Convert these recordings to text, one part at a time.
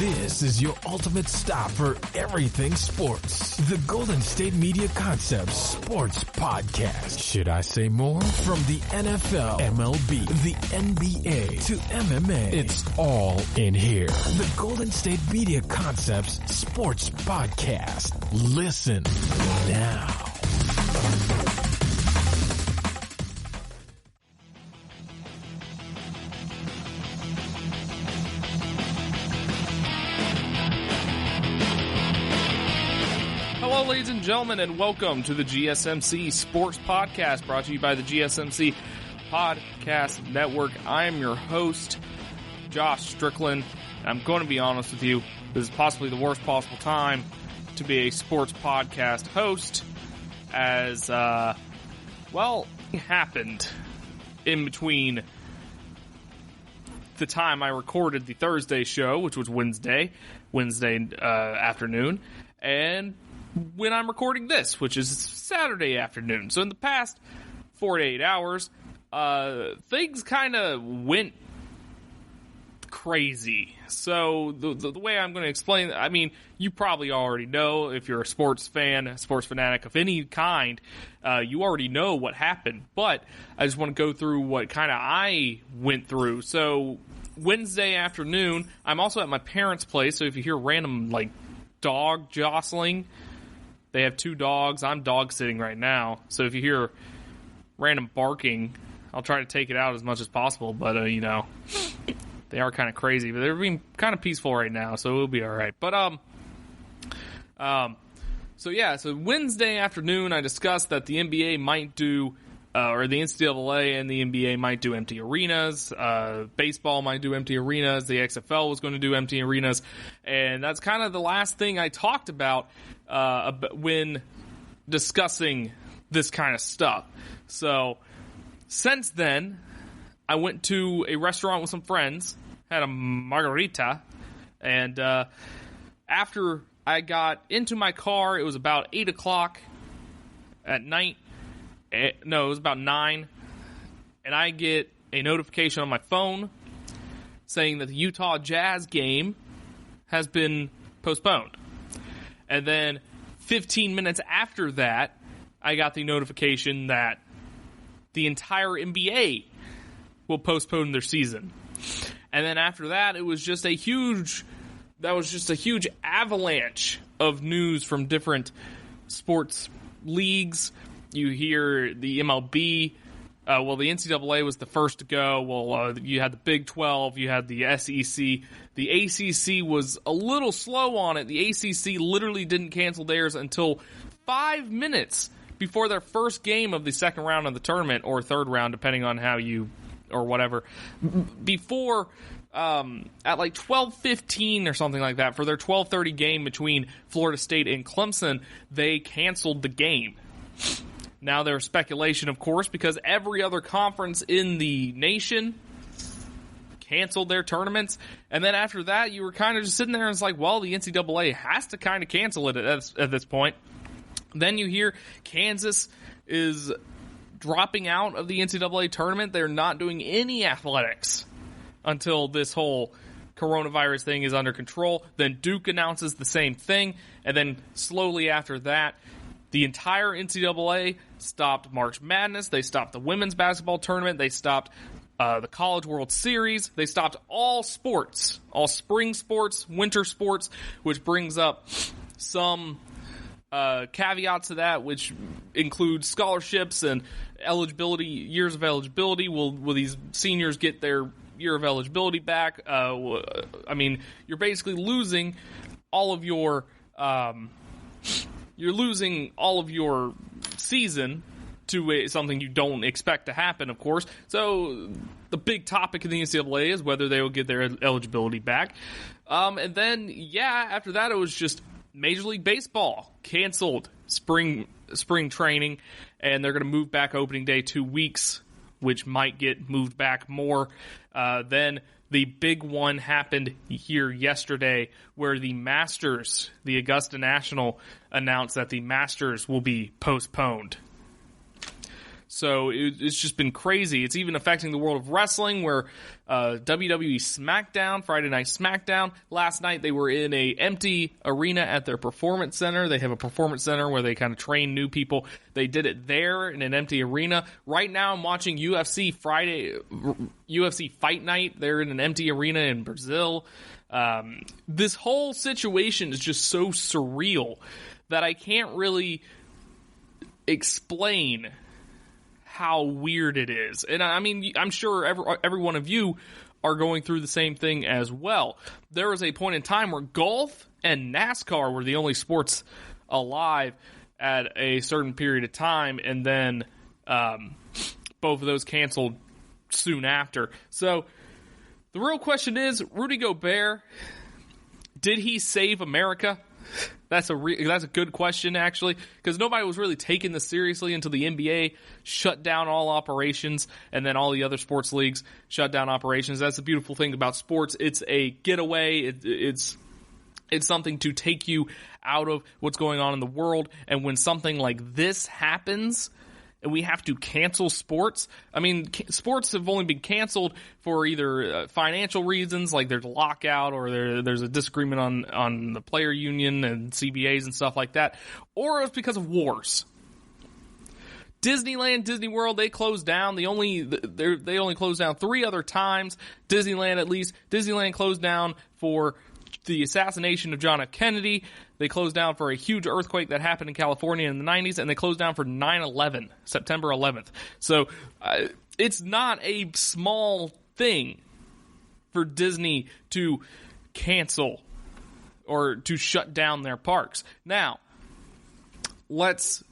This is your ultimate stop for everything sports. The Golden State Media Concepts Sports Podcast. Should I say more? From the NFL, MLB, the NBA to MMA, it's all in here. The Golden State Media Concepts Sports Podcast. Listen now. Hello, ladies and gentlemen, and welcome to the GSMC Sports Podcast, brought to you by the GSMC Podcast Network. I am your host, Josh Strickland. I'm going to be honest with you, this is possibly the worst possible time to be a sports podcast host, as, it happened in between the time I recorded the Thursday show, which was Wednesday afternoon, and when I'm recording this, which is Saturday afternoon. So in the past 48 hours, things kind of went crazy. So the way I'm going to explain, I mean, you probably already know, if you're a sports fan, a sports fanatic of any kind, you already know what happened. But I just want to go through what kind of I went through. So Wednesday afternoon, I'm also at my parents' place. So if you hear random, dog jostling, they have two dogs. I'm dog sitting right now. So if you hear random barking, I'll try to take it out as much as possible. But, they are kind of crazy. But they're being kind of peaceful right now, so it'll be all right. But, so Wednesday afternoon, I discussed that the NBA might do, or the NCAA and the NBA might do empty arenas. Baseball might do empty arenas. The XFL was going to do empty arenas. And that's kind of the last thing I talked about when discussing this kind of stuff. So since then, I went to a restaurant with some friends, had a margarita, and after I got into my car, it was about 8 o'clock at night. No, it was about 9, and I get a notification on my phone saying that the Utah Jazz game has been postponed. And then 15 minutes after that, I got the notification that the entire NBA will postpone their season. And then after that, it was just a huge avalanche of news from different sports leagues. You hear the MLB, the NCAA was the first to go. You had the Big 12, you had the SEC. The ACC was a little slow on it. The ACC literally didn't cancel theirs until 5 minutes before their first game of the second round of the tournament, or third round, depending on how you, or whatever. Before, at 12:15 or something like that, for their 12:30 game between Florida State and Clemson, they canceled the game. Now there's speculation, of course, because every other conference in the nation canceled their tournaments. And then after that, you were kind of just sitting there and it's like, well, the NCAA has to kind of cancel it at this point. Then you hear Kansas is dropping out of the NCAA tournament. They're not doing any athletics until this whole coronavirus thing is under control. Then Duke announces the same thing. And then slowly after that, the entire NCAA stopped March Madness. They stopped the women's basketball tournament. They stopped the College World Series. They stopped all sports, all spring sports, winter sports, which brings up some caveats to that, which include scholarships and eligibility, years of eligibility. Will these seniors get their year of eligibility back? I mean, you're basically losing all of your season to something you don't expect to happen, of course. So the big topic in the NCAA is whether they will get their eligibility back. And then, after that, it was just Major League Baseball canceled spring training, and they're going to move back opening day 2 weeks, which might get moved back more. Then the big one happened here yesterday, where the Masters, the Augusta National, announced that the Masters will be postponed. So it's just been crazy. It's even affecting the world of wrestling, where WWE SmackDown, Friday Night SmackDown, last night they were in a empty arena at their performance center. They have a performance center where they kind of train new people. They did it there in an empty arena. Right now I'm watching UFC Fight Night. They're in an empty arena in Brazil. This whole situation is just so surreal that I can't really explain how weird it is. And I mean, I'm sure every one of you are going through the same thing as well. There was a point in time where golf and NASCAR were the only sports alive at a certain period of time, and then both of those canceled soon after. So the real question is, Rudy Gobert, did he save America? That's a good question, actually, because nobody was really taking this seriously until the NBA shut down all operations, and then all the other sports leagues shut down operations. That's the beautiful thing about sports. It's a getaway. It's something to take you out of what's going on in the world. And when something like this happens, and we have to cancel sports. I mean, sports have only been canceled for either financial reasons, like there's a lockout, or there's a disagreement on the player union and CBAs and stuff like that, or it's because of wars. Disneyland, Disney World, they closed down. They only closed down 3 other times. Disneyland, at least. Disneyland closed down for the assassination of John F. Kennedy. They closed down for a huge earthquake that happened in California in the 90s, and they closed down for 9/11, September 11th. So it's not a small thing for Disney to cancel or to shut down their parks. Now, let's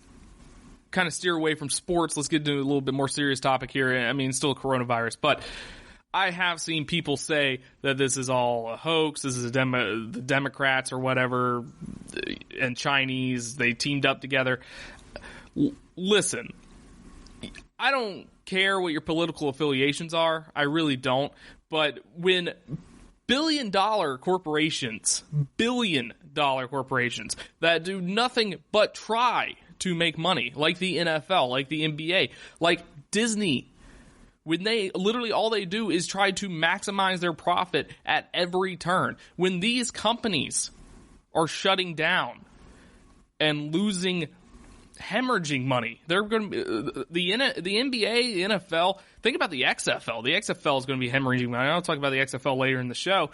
kind of steer away from sports. Let's get into a little bit more serious topic here. I mean, still coronavirus, but I have seen people say that this is all a hoax. This is the Democrats or whatever and Chinese. They teamed up together. Listen, I don't care what your political affiliations are. I really don't. But when billion-dollar corporations that do nothing but try to make money, like the NFL, like the NBA, like Disney, when they literally all they do is try to maximize their profit at every turn. When these companies are shutting down and losing, hemorrhaging money, they're going to the NBA, the NFL. Think about the XFL. The XFL is going to be hemorrhaging money. I'll talk about the XFL later in the show.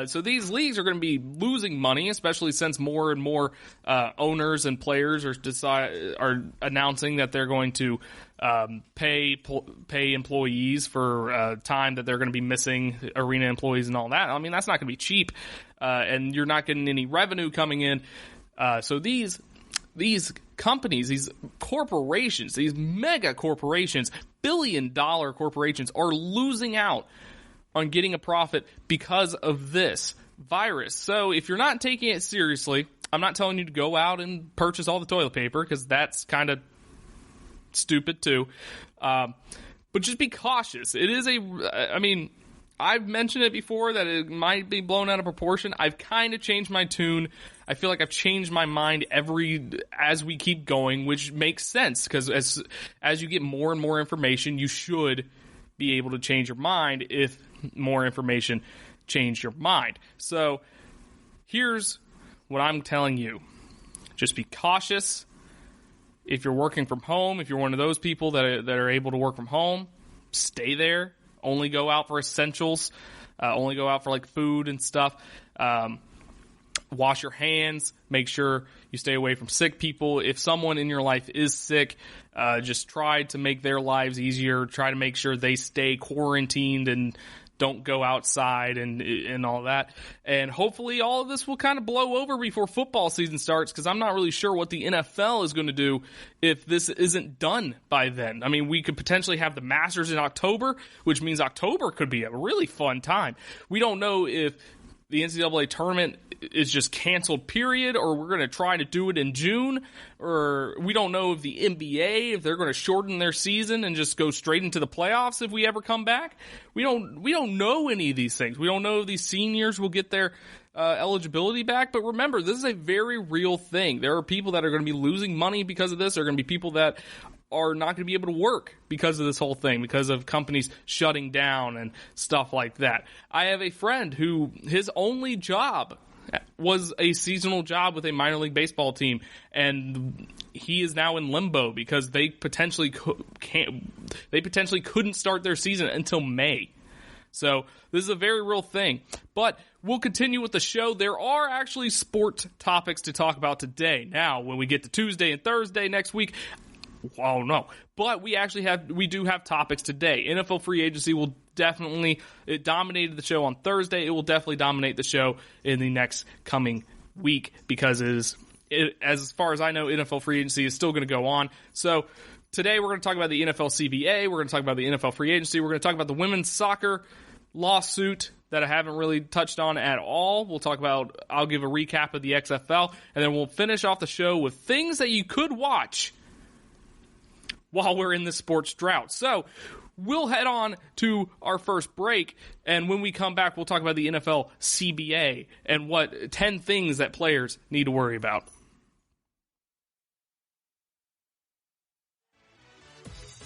So these leagues are going to be losing money, especially since more and more owners and players are announcing that they're going to pay employees for time that they're going to be missing, arena employees and all that. I mean, that's not going to be cheap, and you're not getting any revenue coming in. So these companies, these corporations, these mega corporations, billion-dollar corporations are losing out on getting a profit because of this virus. So if you're not taking it seriously, I'm not telling you to go out and purchase all the toilet paper, because that's kind of stupid too. But just be cautious. It is I mean, I've mentioned it before that it might be blown out of proportion. I've kind of changed my tune. I feel like I've changed my mind as we keep going, which makes sense, because as you get more and more information, you should be able to change your mind if more information changed your mind. So here's what I'm telling you. Just be cautious. If you're working from home, if you're one of those people that are able to work from home, stay there. Only go out for essentials. Only go out for like food and stuff. Wash your hands. Make sure you stay away from sick people. If someone in your life is sick, just try to make their lives easier. Try to make sure they stay quarantined and don't go outside and all that. And hopefully all of this will kind of blow over before football season starts, because I'm not really sure what the NFL is going to do if this isn't done by then. I mean, we could potentially have the Masters in October, which means October could be a really fun time. We don't know if the NCAA tournament is just canceled, period, or we're going to try to do it in June, or we don't know if the NBA, if they're going to shorten their season and just go straight into the playoffs if we ever come back. We don't know any of these things. We don't know if these seniors will get their eligibility back. But remember, this is a very real thing. There are people that are going to be losing money because of this. There are going to be people that are not going to be able to work because of this whole thing, because of companies shutting down and stuff like that. I have a friend who his only job was a seasonal job with a minor league baseball team, and he is now in limbo because they potentially couldn't start their season until May. So this is a very real thing. But we'll continue with the show. There are actually sport topics to talk about today. Now, when we get to Tuesday and Thursday next week, oh no. But we do have topics today. NFL free agency will definitely, it dominated the show on Thursday. It will definitely dominate the show in the next coming week because as far as I know, NFL free agency is still going to go on. So today we're going to talk about the NFL CBA. We're going to talk about the NFL free agency. We're going to talk about the women's soccer lawsuit that I haven't really touched on at all. I'll give a recap of the XFL, and then we'll finish off the show with things that you could watch while we're in this sports drought. So we'll head on to our first break, and when we come back, we'll talk about the NFL CBA and what 10 things that players need to worry about.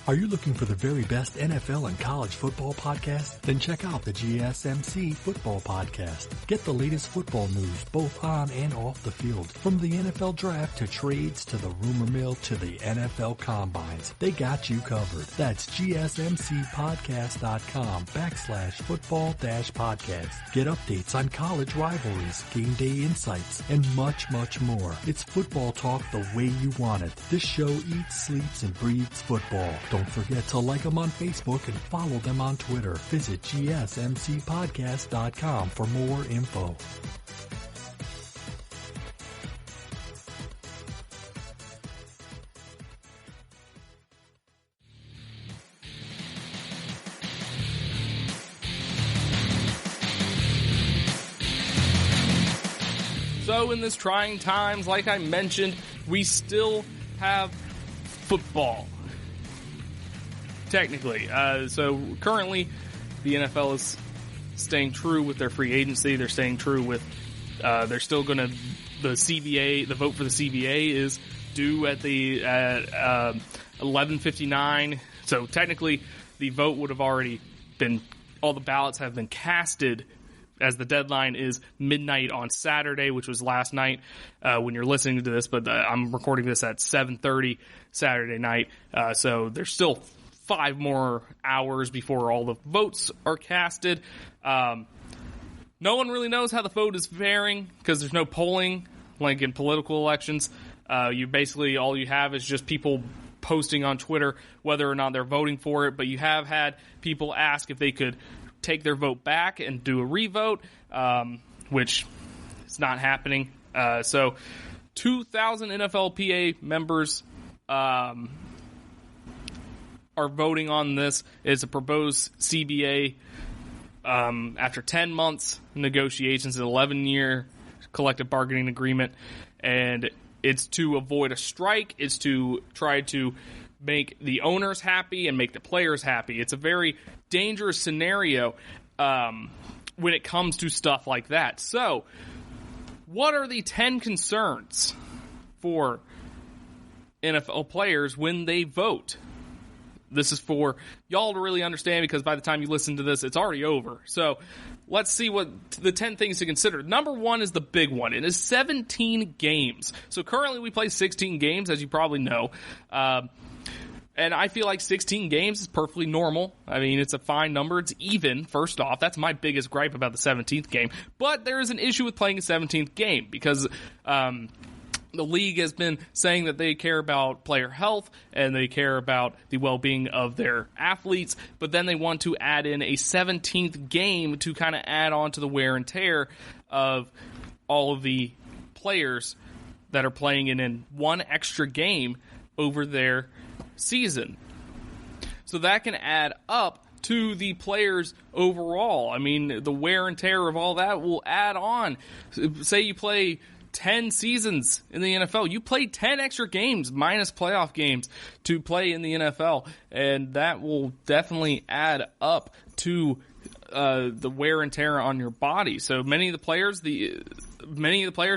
Are you looking for the very best NFL and college football podcast? Then check out the GSMC Football Podcast. Get the latest football news both on and off the field. From the NFL Draft to trades to the rumor mill to the NFL Combines. They got you covered. That's GSMCpodcast.com/football-podcast. Get updates on college rivalries, game day insights, and much, much more. It's football talk the way you want it. This show eats, sleeps, and breathes football. Don't forget to like them on Facebook and follow them on Twitter. Visit GSMCpodcast.com for more info. So in this trying times, like I mentioned, we still have football. Technically. So currently, the NFL is staying true with their free agency. They're staying true with, they're still going to, the CBA, the vote for the CBA is due at 11:59. So technically, the vote would have already been, all the ballots have been casted, as the deadline is midnight on Saturday, which was last night when you're listening to this, but I'm recording this at 7:30 Saturday night. So there's still 5 more hours before all the votes are casted. No one really knows how the vote is faring because there's no polling like in political elections. You basically, all you have is just people posting on Twitter whether or not they're voting for it, but you have had people ask if they could take their vote back and do a revote, which is not happening. So 2,000 NFLPA members are voting on this. It's a proposed CBA after 10 months negotiations, an 11-year collective bargaining agreement, and it's to avoid a strike. It's to try to make the owners happy and make the players happy. It's a very dangerous scenario when it comes to stuff like that. So, what are the 10 concerns for NFL players when they vote? This is for y'all to really understand because by the time you listen to this, it's already over. So let's see what the 10 things to consider. Number 1 is the big one. It is 17 games. So currently we play 16 games, as you probably know. And I feel like 16 games is perfectly normal. I mean, it's a fine number. It's even, first off. That's my biggest gripe about the 17th game. But there is an issue with playing a 17th game because the league has been saying that they care about player health and they care about the well-being of their athletes, but then they want to add in a 17th game to kind of add on to the wear and tear of all of the players that are playing in one extra game over their season. So that can add up to the players overall. I mean, the wear and tear of all that will add on. Say you play 10 seasons in the NFL. You play 10 extra games minus playoff games to play in the NFL, and that will definitely add up to the wear and tear on your body. So many of the players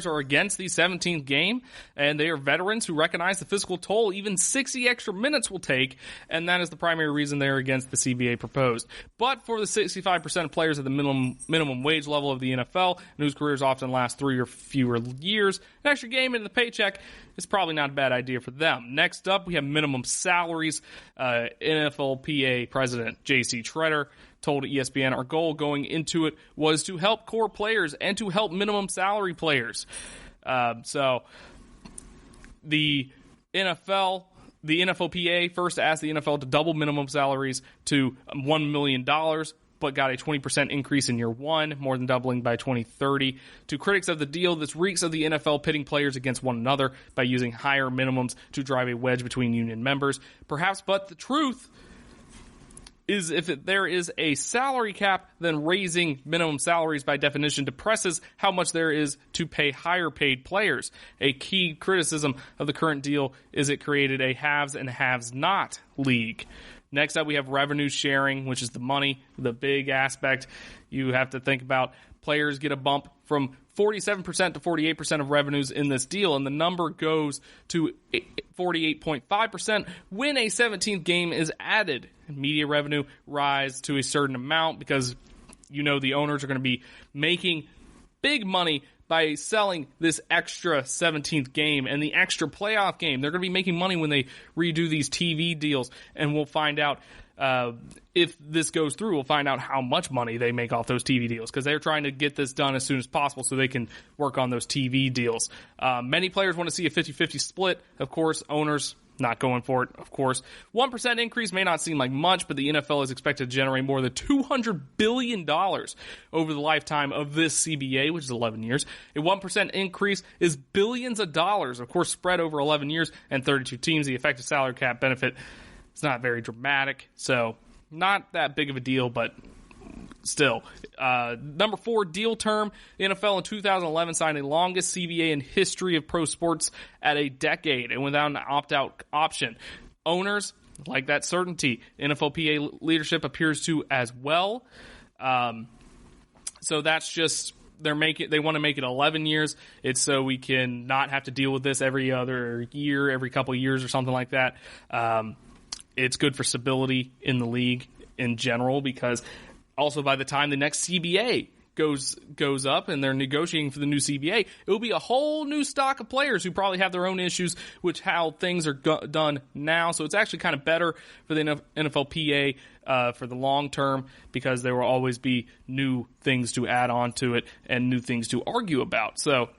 are against the 17th game, and they are veterans who recognize the physical toll even 60 extra minutes will take, and that is the primary reason they're against the CBA proposed. But for the 65% of players at the minimum wage level of the NFL, and whose careers often last 3 or fewer years, an extra game in the paycheck is probably not a bad idea for them. Next up, we have minimum salaries. NFLPA President J.C. Tretter told ESPN, our goal going into it was to help core players and to help minimum salary players. So the NFLPA first asked the NFL to double minimum salaries to $1 million, but got a 20% increase in year one, more than doubling by 2030. To critics of the deal, this reeks of the NFL pitting players against one another by using higher minimums to drive a wedge between union members. Perhaps, but the truth is if there is a salary cap, then raising minimum salaries by definition depresses how much there is to pay higher paid players. A key criticism of the current deal is it created a haves and haves not league. Next up, we have revenue sharing, which is the money, the big aspect. You have to think about players get a bump from 47% to 48% of revenues in this deal, and the number goes to 48.5% when a 17th game is added. Media revenue rise to a certain amount because the owners are going to be making big money by selling this extra 17th game and the extra playoff game. They're going to be making money when they redo these TV deals, and we'll find out if this goes through. We'll find out how much money they make off those TV deals because they're trying to get this done as soon as possible so they can work on those TV deals. Many players want to see a 50-50 split. Of course, owners not going for it, of course. 1% increase may not seem like much, but the NFL is expected to generate more than $200 billion over the lifetime of this CBA, which is 11 years. A 1% increase is billions of dollars, of course, spread over 11 years and 32 teams. The effective salary cap benefit is not very dramatic, so not that big of a deal, but still. Number 4, deal term. The NFL in 2011 signed the longest CBA in history of pro sports at a decade and without an opt-out option. Owners like that certainty. NFLPA leadership appears to as well. So that's just they want to make it 11 years. It's so we can not have to deal with this every other year, every couple of years or something like that. It's good for stability in the league in general because also by the time the next CBA goes up and they're negotiating for the new CBA, it will be a whole new stock of players who probably have their own issues with how things are done now. So it's actually kind of better for the NFLPA for the long term because there will always be new things to add on to it and new things to argue about. So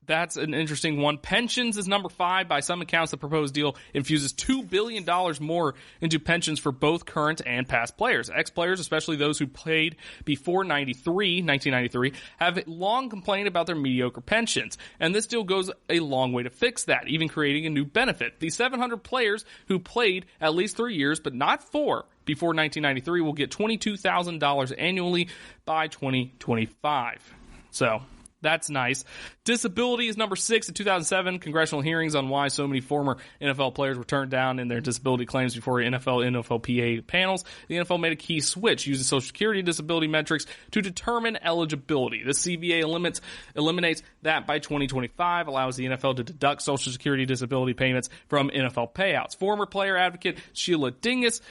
that's an interesting one. Pensions is number 5. By some accounts, the proposed deal infuses $2 billion more into pensions for both current and past players. Ex-players, especially those who played before 1993, have long complained about their mediocre pensions. And this deal goes a long way to fix that, even creating a new benefit. The 700 players who played at least 3 years, but not 4, before 1993 will get $22,000 annually by 2025. So that's nice. Disability is number 6. In 2007, congressional hearings on why so many former NFL players were turned down in their disability claims before NFLPA panels. The NFL made a key switch using Social Security disability metrics to determine eligibility. The CBA eliminates that by 2025, allows the NFL to deduct Social Security disability payments from NFL payouts. Former player advocate Sheila Dingus,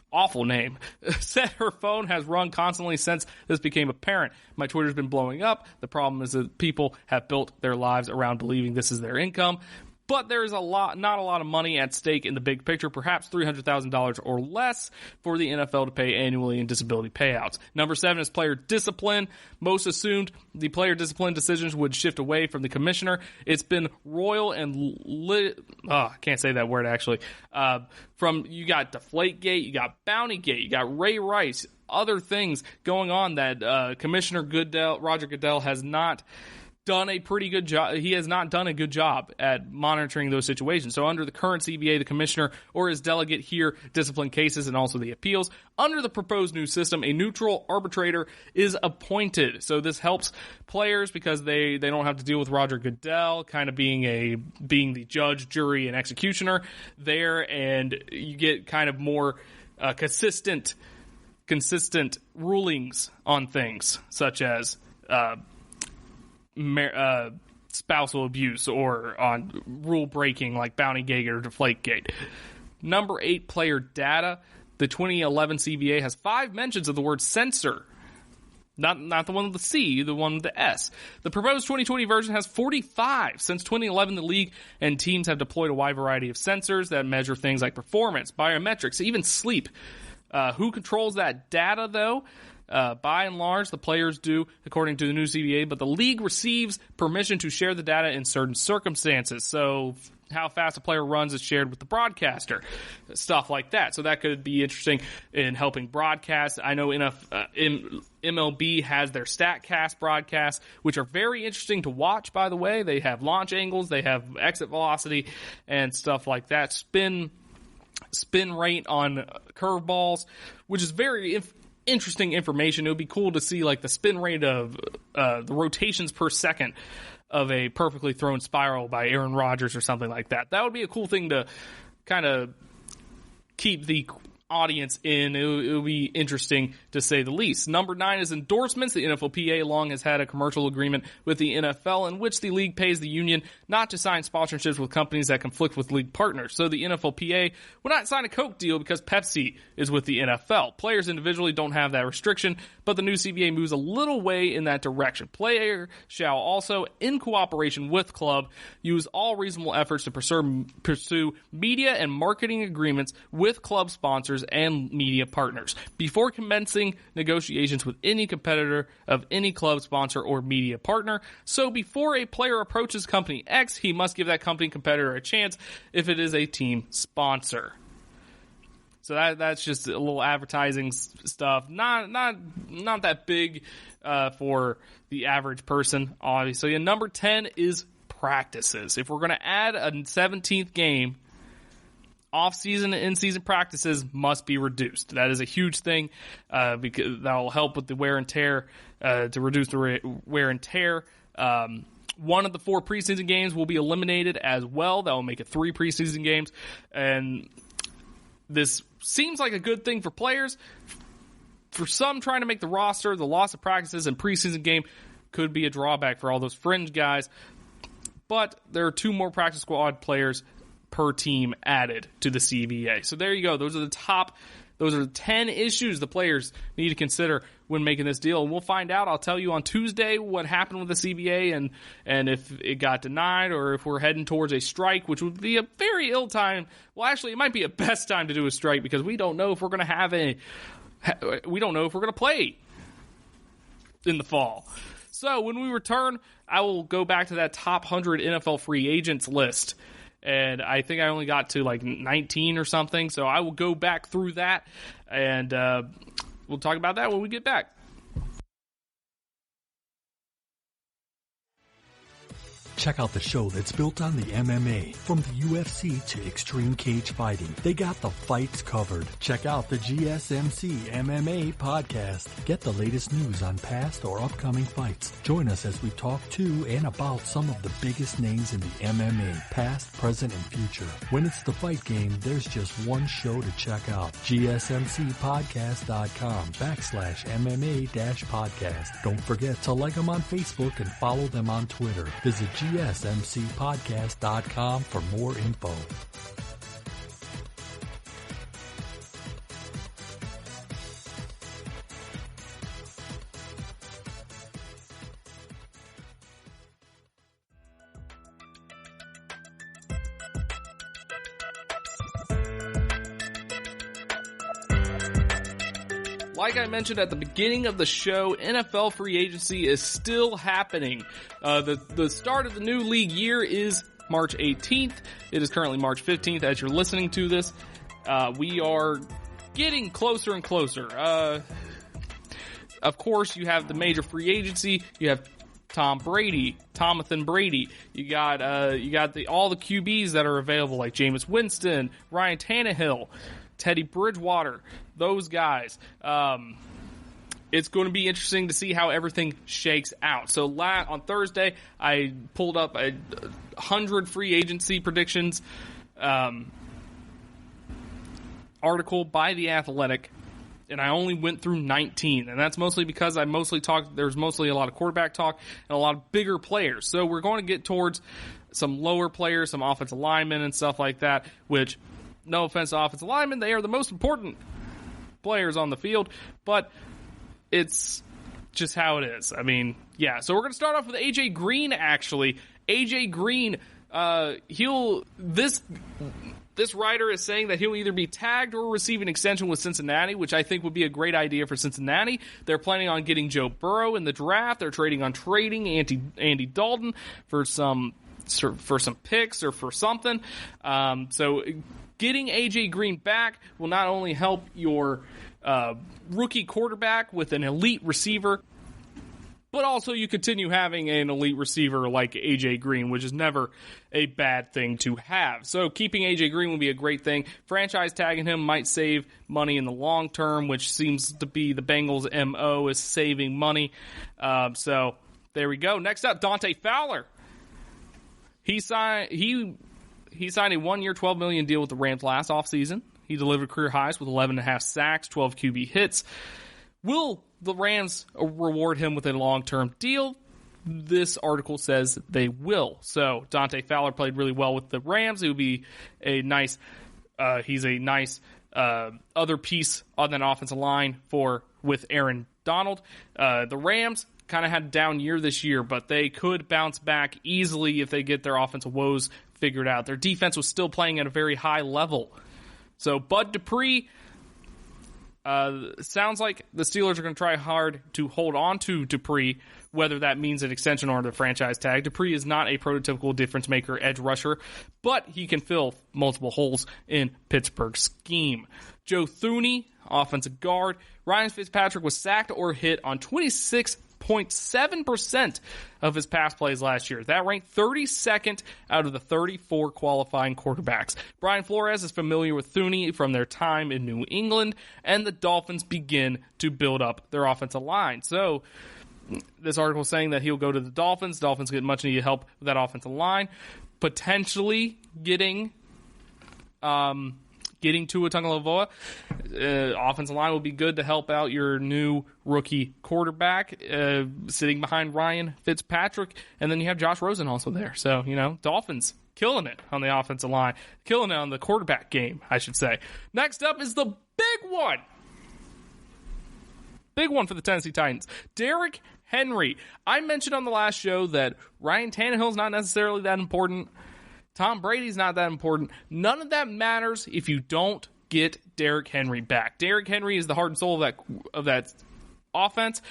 awful name, said her phone has rung constantly since this became apparent. My Twitter's been blowing up. The problem is that people have built their lives around believing this is their income. But there is not a lot of money at stake in the big picture, perhaps $300,000 or less for the NFL to pay annually in disability payouts. Number 7 is player discipline. Most assumed the player discipline decisions would shift away from the commissioner. It's been royal and I can't say that word actually. You got Deflategate, you got Bountygate, you got Ray Rice, other things going on that Commissioner Roger Goodell has not done a pretty good job. He has not done a good job at monitoring those situations. So under the current CBA, the commissioner or his delegate hear discipline cases and also the appeals. Under the proposed new system, a neutral arbitrator is appointed. So this helps players because they don't have to deal with Roger Goodell kind of being the judge, jury, and executioner there, and you get kind of more consistent consistent rulings on things such as spousal abuse or on rule breaking like Bounty Gate or Deflategate. Number 8, player data. The 2011 CBA has 5 mentions of the word censor. Not the one with the C, the one with the S. The proposed 2020 version has 45. Since 2011, the league and teams have deployed a wide variety of sensors that measure things like performance, biometrics, even sleep. Who controls that data, though? By and large, the players do, according to the new CBA, but the league receives permission to share the data in certain circumstances. So how fast a player runs is shared with the broadcaster, stuff like that. So that could be interesting in helping broadcast. I know MLB has their StatCast broadcasts, which are very interesting to watch, by the way. They have launch angles, they have exit velocity, and stuff like that. Spin rate on curveballs, which is very interesting information. It would be cool to see like the spin rate of the rotations per second of a perfectly thrown spiral by Aaron Rodgers or something like that. That would be a cool thing to kind of keep the audience in. It would be interesting to say the least. Number 9 is endorsements. The NFLPA long has had a commercial agreement with the NFL in which the league pays the union not to sign sponsorships with companies that conflict with league partners. So the NFLPA will not sign a Coke deal because Pepsi is with the NFL. Players individually don't have that restriction, but the new CBA moves a little way in that direction. Player shall also, in cooperation with club, use all reasonable efforts to pursue media and marketing agreements with club sponsors and media partners before commencing negotiations with any competitor of any club sponsor or media partner. So before a player approaches company X, he must give that company competitor a chance if it is a team sponsor. So that's just a little advertising stuff. Not that big for the average person, obviously. And number 10 is practices. If we're going to add a 17th game, off-season and in-season practices must be reduced. That is a huge thing because that will help with the wear and tear, to reduce the wear and tear. One of the 4 preseason games will be eliminated as well. That will make it 3 preseason games. And this seems like a good thing for players. For some trying to make the roster, the loss of practices and preseason game could be a drawback for all those fringe guys. But there are 2 more practice squad players per team added to the CBA. So there you go. Those are the 10 issues the players need to consider when making this deal. And we'll find out. I'll tell you on Tuesday what happened with the CBA and if it got denied or if we're heading towards a strike, which would be a very ill time. Well, actually, it might be a best time to do a strike because we don't know if we're going to play in the fall. So when we return, I will go back to that top 100 NFL free agents list. And I think I only got to like 19 or something. So I will go back through that, and we'll talk about that when we get back. Check out the show that's built on the MMA. From the UFC to extreme cage fighting, they got the fights covered. Check out the GSMC MMA podcast. Get the latest news on past or upcoming fights. Join us as we talk to and about some of the biggest names in the MMA, past, present, and future. When it's the fight game, there's just one show to check out. GSMCpodcast.com/MMA-podcast. Don't forget to like them on Facebook and follow them on Twitter. Visit GSMCpodcast.com for more info. Like I mentioned at the beginning of the show, NFL free agency is still happening. The start of the new league year is March 18th. It is currently March 15th as you're listening to this. We are getting closer and closer. Of course, you have the major free agency. You have Tom Brady. You got all the QBs that are available, like Jameis Winston, Ryan Tannehill, Teddy Bridgewater, those guys. It's going to be interesting to see how everything shakes out. So on Thursday, I pulled up 100 free agency predictions article by The Athletic. and I only went through 19, and that's mostly because there's mostly a lot of quarterback talk and a lot of bigger players. So we're going to get towards some lower players, some offensive linemen and stuff like that, which, no offense to offensive linemen, they are the most important players on the field, but it's just how it is. I mean, yeah. So we're going to start off with AJ Green, actually. AJ Green, this writer is saying that he'll either be tagged or receive an extension with Cincinnati, which I think would be a great idea for Cincinnati. They're planning on getting Joe Burrow in the draft. They're trading Andy Dalton for some picks or for something. So getting AJ Green back will not only help your rookie quarterback with an elite receiver, but also you continue having an elite receiver like AJ Green, which is never a bad thing to have. So keeping AJ Green will be a great thing. Franchise tagging him might save money in the long term, which seems to be the Bengals' MO, is saving money. So there we go. Next up, Dante Fowler. He signed a 1-year, $12 million deal with the Rams last offseason. He delivered career highs with 11.5 sacks, 12 QB hits. Will the Rams reward him with a long-term deal? This article says they will. So Dante Fowler played really well with the Rams. It would be a nice, other piece on that offensive line with Aaron Donald. The Rams kind of had a down year this year, but they could bounce back easily if they get their offensive woes figured out. Their defense was still playing at a very high level. So Bud Dupree, sounds like the Steelers are going to try hard to hold on to Dupree, whether that means an extension or the franchise tag. Dupree is not a prototypical difference maker edge rusher, but he can fill multiple holes in Pittsburgh's scheme. Joe Thuney, offensive guard. Ryan Fitzpatrick was sacked or hit on 26.7% of his pass plays last year. That ranked 32nd out of the 34 qualifying quarterbacks. Brian Flores is familiar with Thuney from their time in New England, and the Dolphins begin to build up their offensive line. So this article is saying that he'll go to the Dolphins. Dolphins get much needed help with that offensive line. Potentially getting Tua Tagovailoa. Offensive line will be good to help out your new rookie quarterback sitting behind Ryan Fitzpatrick. And then you have Josh Rosen also there. So, Dolphins killing it on the offensive line. Killing it on the quarterback game, I should say. Next up is the big one. Big one for the Tennessee Titans. Derrick Henry. I mentioned on the last show that Ryan Tannehill's not necessarily that important. Tom Brady's not that important. None of that matters if you don't get Derrick Henry back. Derrick Henry is the heart and soul of that offense.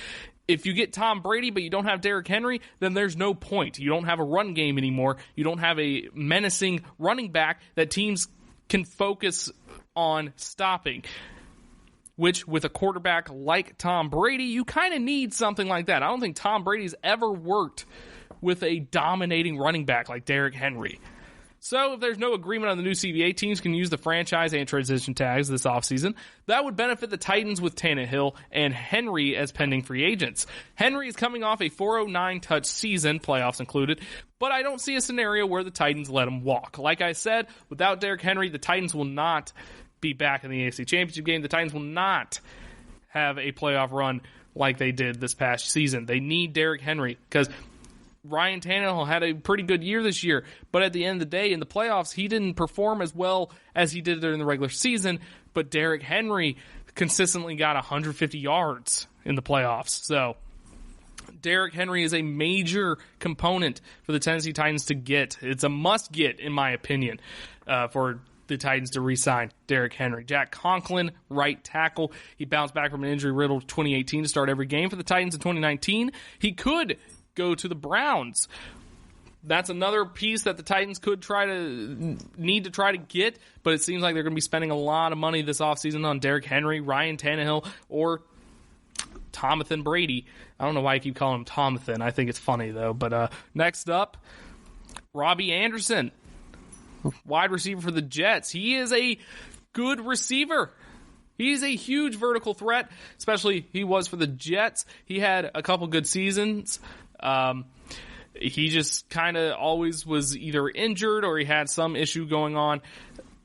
If you get Tom Brady but you don't have Derrick Henry, then there's no point. You don't have a run game anymore. You don't have a menacing running back that teams can focus on stopping. Which, with a quarterback like Tom Brady, you kind of need something like that. I don't think Tom Brady's ever worked with a dominating running back like Derrick Henry. So if there's no agreement on the new CBA, teams can use the franchise and transition tags this offseason. That would benefit the Titans with Tannehill and Henry as pending free agents. Henry is coming off a 409-touch season, playoffs included, but I don't see a scenario where the Titans let him walk. Like I said, without Derrick Henry, the Titans will not be back in the AFC Championship game. The Titans will not have a playoff run like they did this past season. They need Derrick Henry because Ryan Tannehill had a pretty good year this year, but at the end of the day, in the playoffs, he didn't perform as well as he did during the regular season, but Derrick Henry consistently got 150 yards in the playoffs. So Derrick Henry is a major component for the Tennessee Titans to get. It's a must-get, in my opinion, for the Titans to re-sign Derrick Henry. Jack Conklin, right tackle. He bounced back from an injury-riddled 2018 to start every game for the Titans in 2019. He could go to the Browns. That's another piece that the Titans could need to try to get, but it seems like they're going to be spending a lot of money this offseason on Derrick Henry, Ryan Tannehill, or Tomathan Brady. I don't know why I keep calling him Tomathan. I think it's funny, though. But next up, Robbie Anderson, wide receiver for the Jets. He is a good receiver. He's a huge vertical threat, especially he was for the Jets. He had a couple good seasons. He just kind of always was either injured or he had some issue going on.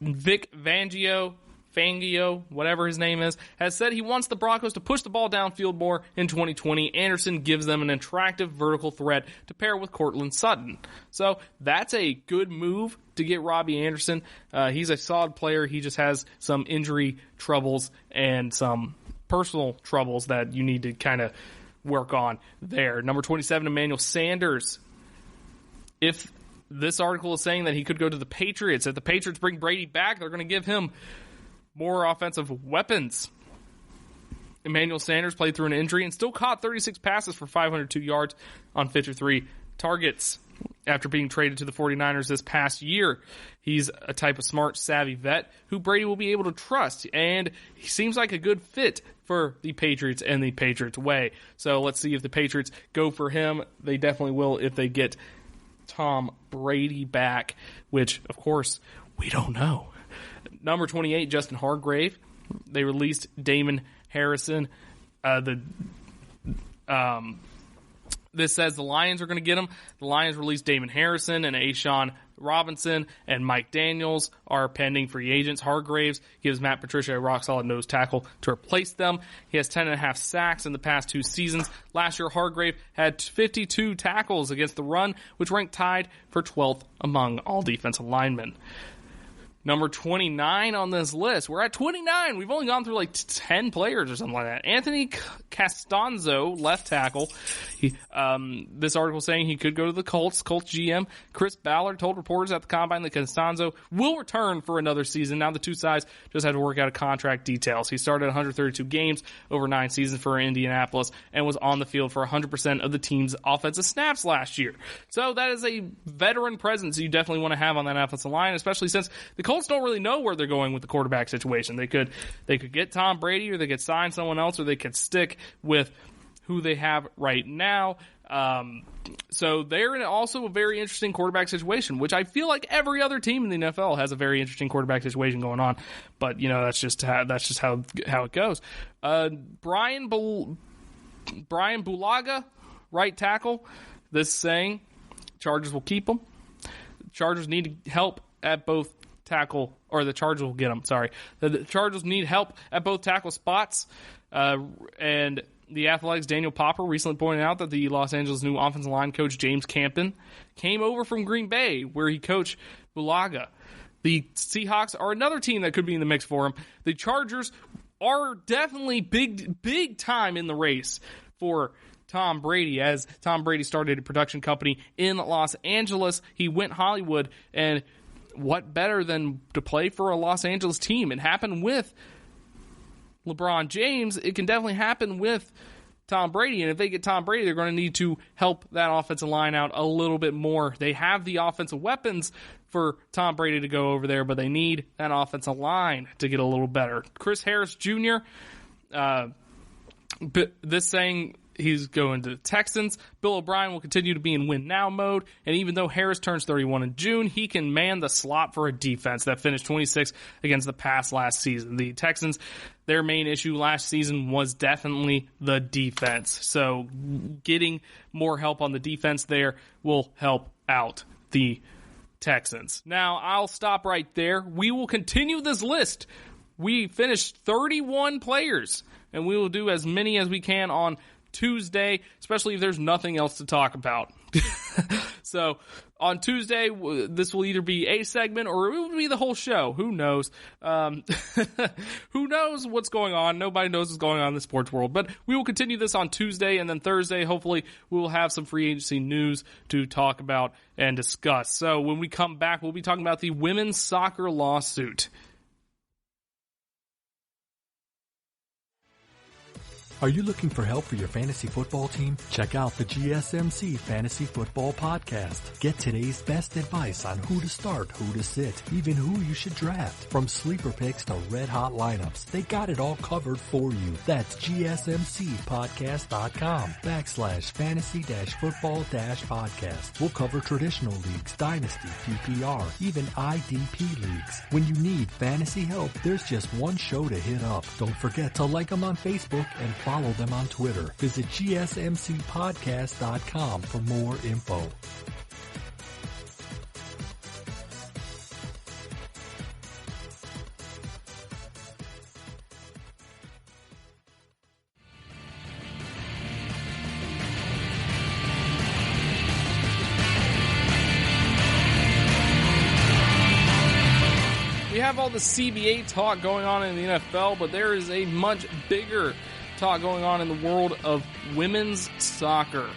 Vic Fangio Fangio, whatever his name is, has said he wants the Broncos to push the ball downfield more in 2020. Anderson gives them an attractive vertical threat to pair with Courtland Sutton. So that's a good move to get Robbie Anderson. He's a solid player. He just has some injury troubles and some personal troubles that you need to kind of work on there. Number 27, Emmanuel Sanders. If this article is saying that he could go to the Patriots, if the Patriots bring Brady back, they're going to give him more offensive weapons. Emmanuel Sanders played through an injury and still caught 36 passes for 502 yards on 53 targets after being traded to the 49ers this past year. He's a type of smart, savvy vet who Brady will be able to trust, and he seems like a good fit for the Patriots and the Patriots way. So let's see if the Patriots go for him. They definitely will if they get Tom Brady back, which, of course, we don't know. Number 28, Justin Hargrave. They released Damon Harrison. This says the Lions are going to get him. The Lions released Damon Harrison, and Ashawn Robinson and Mike Daniels are pending free agents. Hargraves gives Matt Patricia a rock-solid nose tackle to replace them. He has 10.5 sacks in the past 2 seasons. Last year, Hargrave had 52 tackles against the run, which ranked tied for 12th among all defensive linemen. Number 29 on this list. We're at 29. We've only gone through like 10 players or something like that. Anthony Castonzo, left tackle. This article saying he could go to the Colts. Colts GM Chris Ballard told reporters at the Combine that Castonzo will return for another season. Now the two sides just had to work out contract details. He started 132 games over 9 seasons for Indianapolis and was on the field for 100% of the team's offensive snaps last year. So that is a veteran presence you definitely want to have on that offensive line, especially since the Colts don't really know where they're going with the quarterback situation. They could get Tom Brady, or they could sign someone else, or they could stick with who they have right now. So they're in also a very interesting quarterback situation, which I feel like every other team in the NFL has a very interesting quarterback situation going on. But that's just how it goes. Brian Bulaga, right tackle. This saying, Chargers will keep him. Chargers need help at both tackle, or the Chargers will get them. Sorry, the Chargers need help at both tackle spots, and the Athletic's Daniel Popper recently pointed out that the Los Angeles new offensive line coach James Campen came over from Green Bay, where he coached Bulaga. The Seahawks are another team that could be in the mix for him. The Chargers are definitely big time in the race for Tom Brady, as Tom Brady started a production company in Los Angeles. He went Hollywood, and what better than to play for a Los Angeles team? It happened with LeBron James. It can definitely happen with Tom Brady. And if they get Tom Brady, they're going to need to help that offensive line out a little bit more. They have the offensive weapons for Tom Brady to go over there, but they need that offensive line to get a little better. Chris Harris Jr., this saying he's going to the Texans. Bill O'Brien will continue to be in win now mode, and even though Harris turns 31 in June, he can man the slot for a defense that finished 26 against the pass last season. The Texans, their main issue last season was definitely the defense. So getting more help on the defense there will help out the Texans. Now, I'll stop right there. We will continue this list. We finished 31 players, and we will do as many as we can on Tuesday, especially if there's nothing else to talk about. So on Tuesday, this will either be a segment or it will be the whole show. Who knows? Who knows what's going on? Nobody knows what's going on in the sports world. But we will continue this on Tuesday, and then Thursday, hopefully, we will have some free agency news to talk about and discuss. So when we come back, we'll be talking about the women's soccer lawsuit. Are you looking for help for your fantasy football team? Check out the GSMC Fantasy Football Podcast. Get today's best advice on who to start, who to sit, even who you should draft. From sleeper picks to red hot lineups, they got it all covered for you. That's GSMCpodcast.com/fantasy-football-podcast. We'll cover traditional leagues, dynasty, PPR, even IDP leagues. When you need fantasy help, there's just one show to hit up. Don't forget to like them on Facebook and follow them on Twitter. Visit GSMCpodcast.com for more info. have all the CBA talk going on in the NFL, but there is a much bigger talk going on in the world of women's soccer.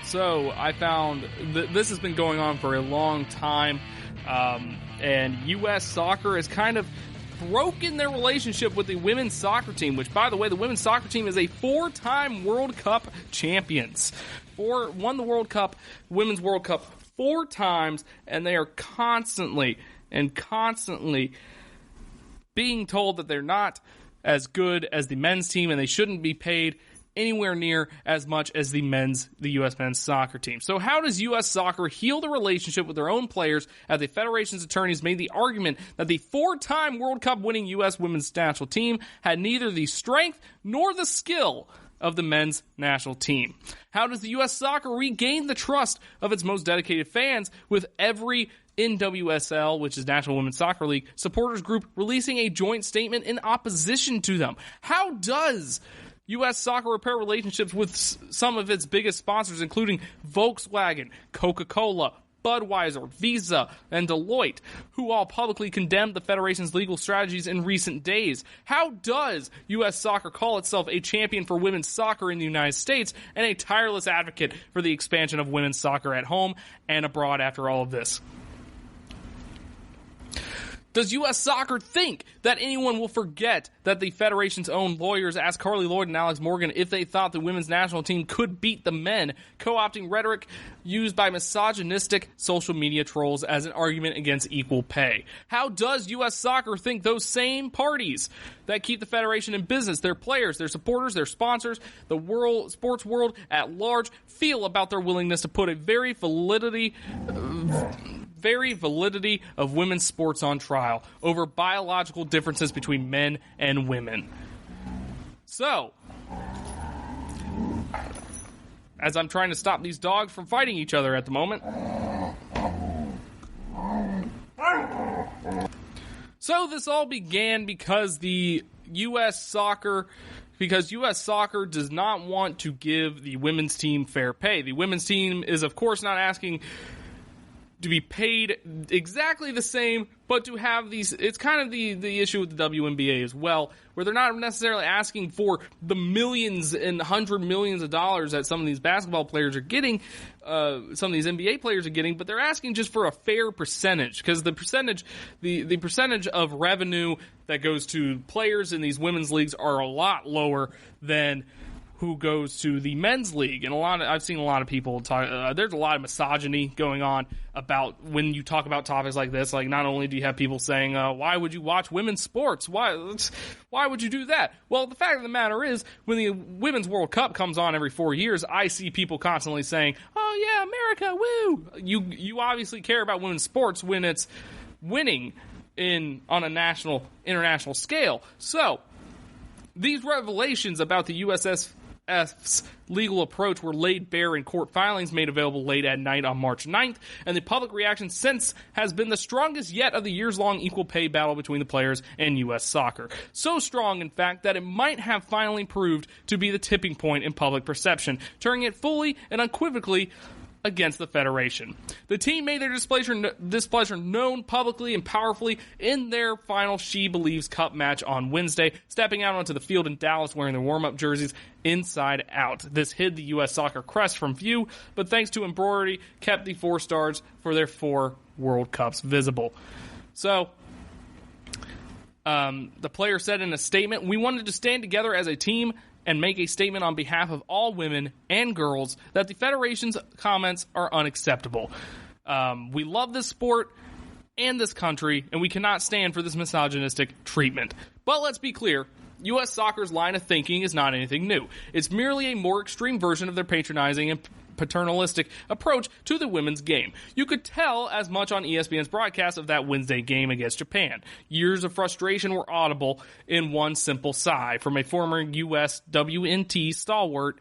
So I found this has been going on for a long time, and U.S. soccer has kind of broken their relationship with the women's soccer team, which, by the way, the women's soccer team is a 4-time World Cup champions. Won the Women's World Cup 4 times, and they are constantly being told that they're not as good as the men's team, and they shouldn't be paid anywhere near as much as the U.S. men's soccer team. So how does U.S. soccer heal the relationship with their own players, as the Federation's attorneys made the argument that the 4-time World Cup winning U.S. women's national team had neither the strength nor the skill of the men's national team? How does the U.S. soccer regain the trust of its most dedicated fans, with every NWSL, which is National Women's Soccer League, supporters group releasing a joint statement in opposition to them? How does U.S. soccer repair relationships with some of its biggest sponsors, including Volkswagen, Coca-Cola, Budweiser, Visa, and Deloitte, who all publicly condemned the Federation's legal strategies in recent days? How does U.S. soccer call itself a champion for women's soccer in the United States and a tireless advocate for the expansion of women's soccer at home and abroad after all of this? Does U.S. soccer think that anyone will forget that the Federation's own lawyers asked Carly Lloyd and Alex Morgan if they thought the women's national team could beat the men, co-opting rhetoric used by misogynistic social media trolls as an argument against equal pay? How does U.S. soccer think those same parties that keep the Federation in business, their players, their supporters, their sponsors, the sports world at large, feel about their willingness to put a very validity of women's sports on trial over biological differences between men and women? So, as I'm trying to stop these dogs from fighting each other at the moment. So this all began because U.S. soccer does not want to give the women's team fair pay. The women's team is, of course, not asking to be paid exactly the same, but to have these, it's kind of the issue with the WNBA as well, where they're not necessarily asking for the millions and $100 millions of dollars that some of these basketball players are getting, some of these NBA players are getting, but they're asking just for a fair percentage, because the percentage of revenue that goes to players in these women's leagues are a lot lower than who goes to the men's league. And I've seen a lot of people talk, there's a lot of misogyny going on about when you talk about topics like this. Like, not only do you have people saying, why would you watch women's sports? Why would you do that? Well, the fact of the matter is, when the Women's World Cup comes on every 4 years, I see people constantly saying, oh yeah, America, woo! You obviously care about women's sports when it's winning on a international scale. So, these revelations about the USSF's legal approach were laid bare in court filings made available late at night on March 9th, and the public reaction since has been the strongest yet of the years-long equal pay battle between the players and U.S. soccer. So strong, in fact, that it might have finally proved to be the tipping point in public perception, turning it fully and unequivocally against the Federation. The team made their displeasure known publicly and powerfully in their final She Believes Cup match on Wednesday, stepping out onto the field in Dallas wearing their warm-up jerseys inside out. This hid the U.S. soccer crest from view, but thanks to embroidery, kept the 4 stars for their 4 World Cups visible. So, the player said in a statement, "We wanted to stand together as a team and make a statement on behalf of all women and girls that the Federation's comments are unacceptable. We love this sport and this country, and we cannot stand for this misogynistic treatment." But let's be clear, U.S. soccer's line of thinking is not anything new. It's merely a more extreme version of their patronizing and paternalistic approach to the women's game. You could tell as much on ESPN's broadcast of that Wednesday game against Japan. Years of frustration were audible in one simple sigh from a former U.S. WNT stalwart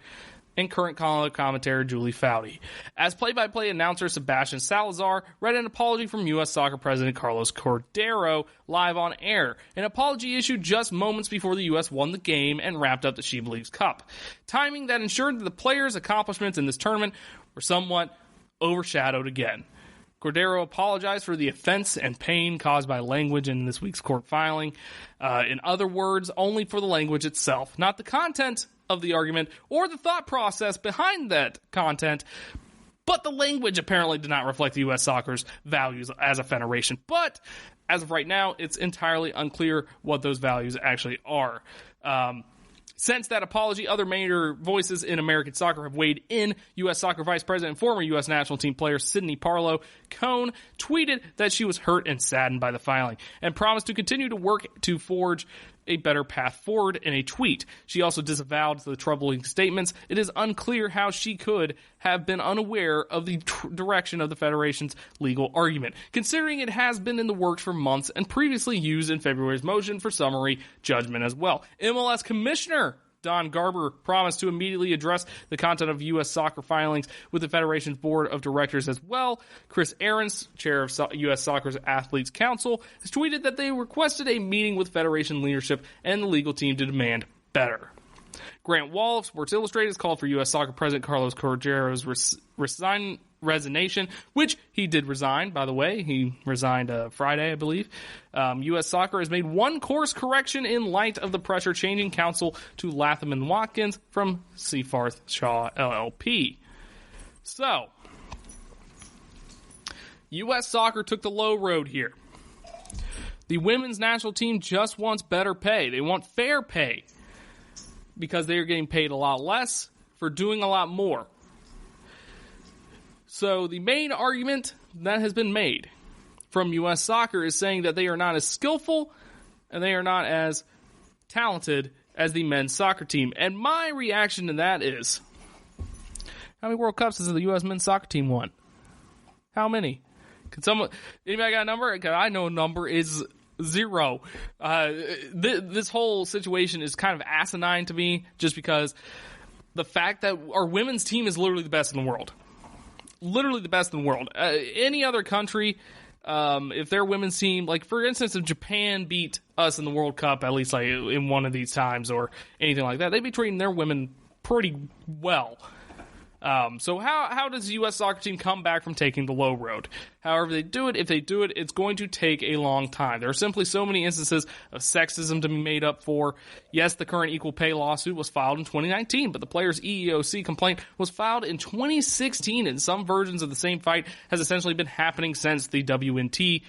and current commentator Julie Foudy, as play-by-play announcer Sebastian Salazar read an apology from U.S. Soccer President Carlos Cordero live on air, an apology issued just moments before the U.S. won the game and wrapped up the She Believes Cup, timing that ensured that the players' accomplishments in this tournament were somewhat overshadowed again. Cordero apologized for the offense and pain caused by language in this week's court filing. In other words, only for the language itself, not the content of the argument or the thought process behind that content. But the language apparently did not reflect the U.S. Soccer's values as a federation. But as of right now, it's entirely unclear what those values actually are. Since that apology, other major voices in American soccer have weighed in. U.S. Soccer Vice President and former U.S. national team player Sydney Parlow Cone tweeted that she was hurt and saddened by the filing and promised to continue to work to forge a better path forward in a tweet. She also disavowed the troubling statements. It is unclear how she could have been unaware of the direction of the Federation's legal argument, considering it has been in the works for months and previously used in February's motion for summary judgment as well. MLS Commissioner Don Garber promised to immediately address the content of U.S. soccer filings with the Federation's board of directors as well. Chris Ahrens, chair of U.S. Soccer's Athletes Council, has tweeted that they requested a meeting with Federation leadership and the legal team to demand better. Grant Wall of Sports Illustrated has called for U.S. Soccer President Carlos Cordero's resignation, which he did resign, by the way. He resigned Friday, I believe. U.S. Soccer has made one course correction in light of the pressure changing counsel to Latham and Watkins from Seaforth Shaw LLP. So, U.S. Soccer took the low road here. The women's national team just wants better pay. They want fair pay, because they are getting paid a lot less for doing a lot more. So the main argument that has been made from U.S. Soccer is saying that they are not as skillful and they are not as talented as the men's soccer team. And my reaction to that is, how many World Cups has the U.S. men's soccer team won? How many? Anybody got a number? 'Cause I know a number is 0. This whole situation is kind of asinine to me, just because the fact that our women's team is literally the best in the world. Literally the best in the world. Any other country, if their women's team, like for instance, if Japan beat us in the World Cup, at least like in one of these times or anything like that, they'd be treating their women pretty well. So how does the U.S. soccer team come back from taking the low road? However they do it, if they do it, it's going to take a long time. There are simply so many instances of sexism to be made up for. Yes, the current equal pay lawsuit was filed in 2019, but the players' EEOC complaint was filed in 2016, and some versions of the same fight has essentially been happening since the WNT,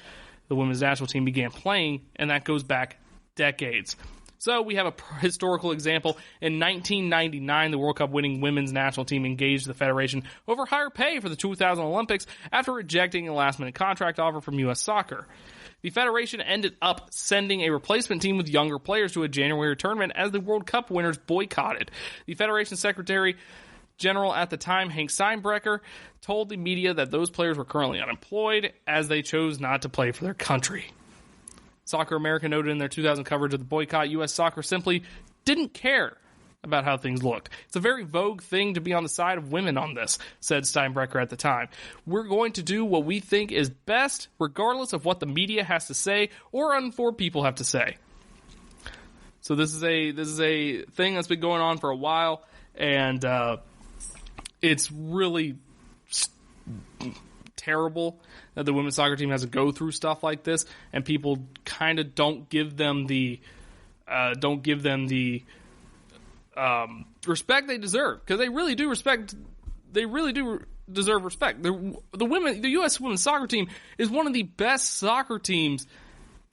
the women's national team, began playing, and that goes back decades. So we have a historical example. In 1999, the World Cup winning women's national team engaged the Federation over higher pay for the 2000 Olympics after rejecting a last-minute contract offer from U.S. Soccer. The Federation ended up sending a replacement team with younger players to a January tournament as the World Cup winners boycotted. The Federation Secretary General at the time, Hank Steinbrecher, told the media that those players were currently unemployed as they chose not to play for their country. Soccer America noted in their 2000 coverage of the boycott, U.S. Soccer simply didn't care about how things looked. It's a very vogue thing to be on the side of women on this, said Steinbrecher at the time. We're going to do what we think is best, regardless of what the media has to say or uninformed people have to say. So this is a thing that's been going on for a while, and it's really terrible that the women's soccer team has to go through stuff like this, and people kind of don't give them the respect they deserve, because they really do deserve respect. The U.S. women's soccer team is one of the best soccer teams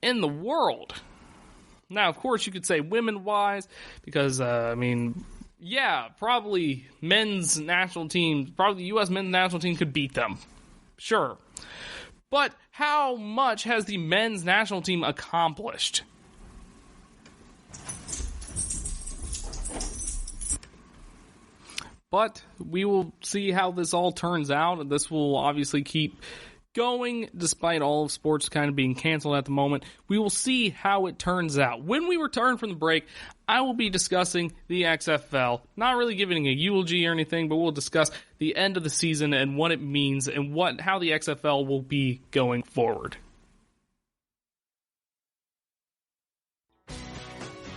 in the world. Now, of course, you could say women-wise, because probably men's national team, probably the U.S. men's national team could beat them. Sure. But how much has the men's national team accomplished? But we will see how this all turns out. This will obviously keep going despite all of sports kind of being canceled at the moment. We will see how it turns out. When we return from the break, I will be discussing the XFL. Not really giving a eulogy or anything, but we'll discuss the end of the season and what it means and how the XFL will be going forward.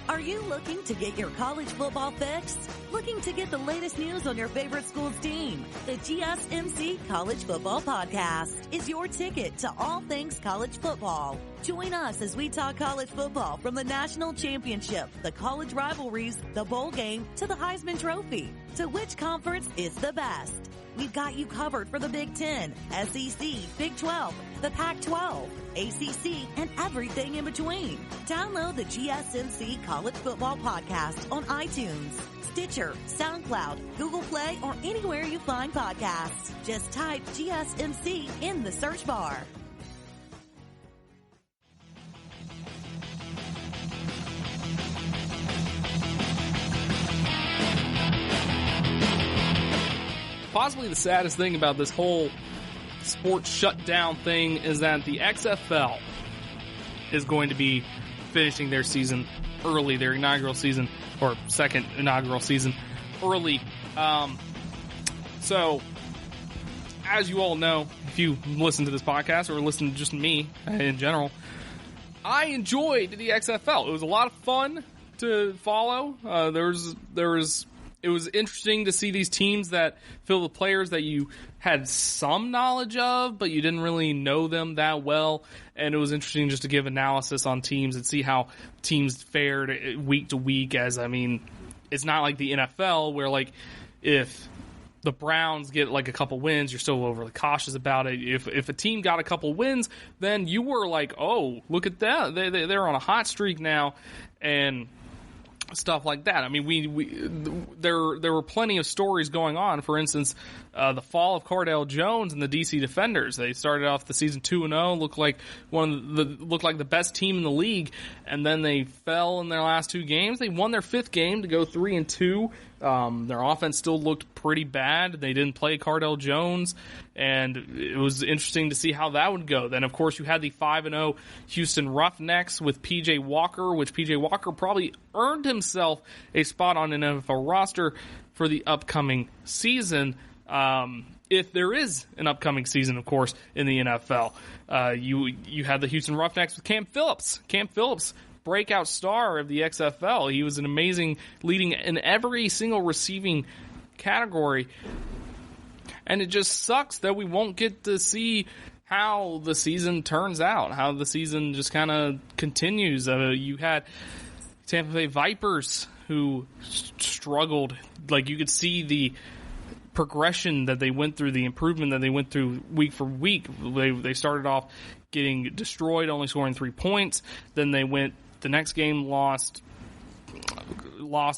Are you looking to get your college football fix? Looking to get the latest news on your favorite school's team? The GSMC College Football Podcast is your ticket to all things college football. Join us as we talk college football from the national championship, the college rivalries, the bowl game, to the Heisman Trophy. To which conference is the best? We've got you covered for the Big Ten, SEC, Big 12, the Pac-12, ACC, and everything in between. Download the GSMC College Football Podcast on iTunes, Stitcher, SoundCloud, Google Play, or anywhere you find podcasts. Just type GSMC in the search bar. Possibly the saddest thing about this whole sports shutdown thing is that the XFL is going to be finishing their season early, their inaugural season, or second inaugural season early. So, as you all know, if you listen to this podcast or listen to just me in general, I enjoyed the XFL. It was a lot of fun to follow. It was interesting to see these teams that fill the players that you had some knowledge of, but you didn't really know them that well. And it was interesting just to give analysis on teams and see how teams fared week to week. It's not like the NFL where, like, if the Browns get like a couple wins, you're still overly cautious about it. If a team got a couple wins, then you were like, oh, look at that. They're on a hot streak now. And stuff like that. I mean, there were plenty of stories going on. For instance, the fall of Cardale Jones and the DC Defenders. They started off the season 2-0, looked like the best team in the league, and then they fell in their last two games. They won their fifth game to go 3-2. Their offense still looked pretty bad. They didn't play Cardale Jones, and it was interesting to see how that would go. Then, of course, you had the 5-0 Houston Roughnecks with P.J. Walker, which P.J. Walker probably earned himself a spot on an NFL roster for the upcoming season. If there is an upcoming season, of course, in the NFL. You had the Houston Roughnecks with Cam Phillips. Cam Phillips, breakout star of the XFL. He was an amazing, leading in every single receiving category. And it just sucks that we won't get to see how the season turns out, how the season just kind of continues. You had Tampa Bay Vipers who struggled. Like, you could see the progression that they went through, the improvement that they went through week for week. They started off getting destroyed, only scoring 3 points. Then they went the next game, lost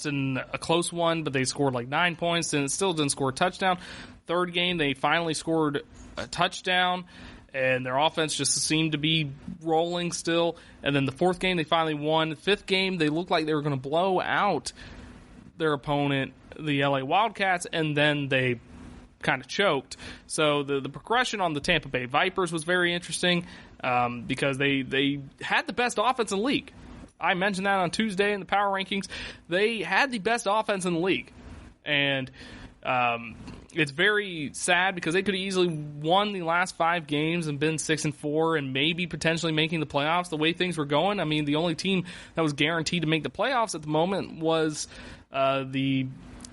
in a close one, but they scored like 9 points, and it still didn't score a touchdown. Third game, they finally scored a touchdown, and their offense just seemed to be rolling still. And then the fourth game, they finally won. The fifth game, they looked like they were going to blow out their opponent, the LA Wildcats, and then they kind of choked. So the progression on the Tampa Bay Vipers was very interesting because they had the best offense in the league. I mentioned that on Tuesday in the power rankings. They had the best offense in the league. And it's very sad because they could have easily won the last 5 games and been 6-4 and maybe potentially making the playoffs the way things were going. I mean, the only team that was guaranteed to make the playoffs at the moment was the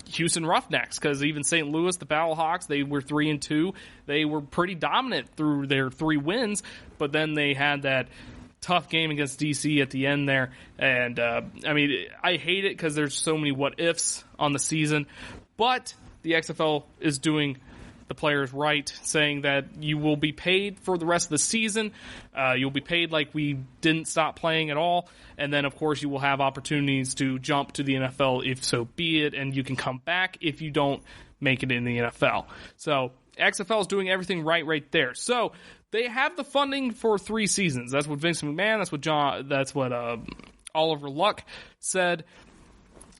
Houston Roughnecks, because even St. Louis, the Battlehawks, they were 3-2. They were pretty dominant through their 3 wins, but then they had that tough game against DC at the end there. And I hate it because there's so many what ifs on the season, but the XFL is doing the players right, saying that you will be paid for the rest of the season. You'll be paid like we didn't stop playing at all. And then, of course, you will have opportunities to jump to the NFL if so be it, and you can come back if you don't make it in the NFL. So XFL is doing everything right there. So they have the funding for 3 seasons. That's what Vince McMahon, that's what Oliver Luck said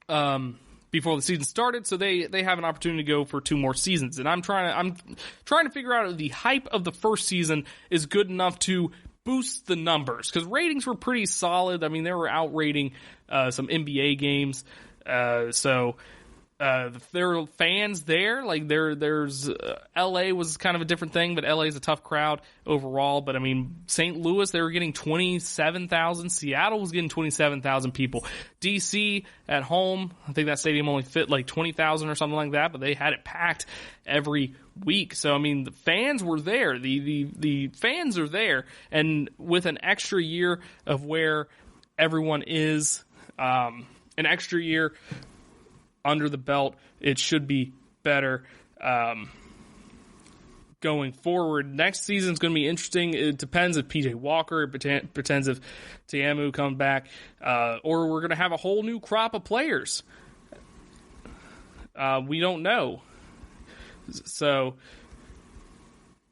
before the season started. So they have an opportunity to go for 2 more seasons. And I'm trying to figure out if the hype of the first season is good enough to boost the numbers, because ratings were pretty solid. I mean, they were outrating some NBA games. So there are fans there. Like there's LA was kind of a different thing, but LA is a tough crowd overall. But I mean, St. Louis, they were getting 27,000. Seattle was getting 27,000 people. DC at home, I think that stadium only fit like 20,000 or something like that, but they had it packed every week. So I mean, the fans were there. The fans are there, and with an extra year of where everyone is, an extra year under the belt, it should be better going forward. Next season's going to be interesting. It depends if PJ Walker, it depends if Tiamu comes back, or we're going to have a whole new crop of players. We don't know. So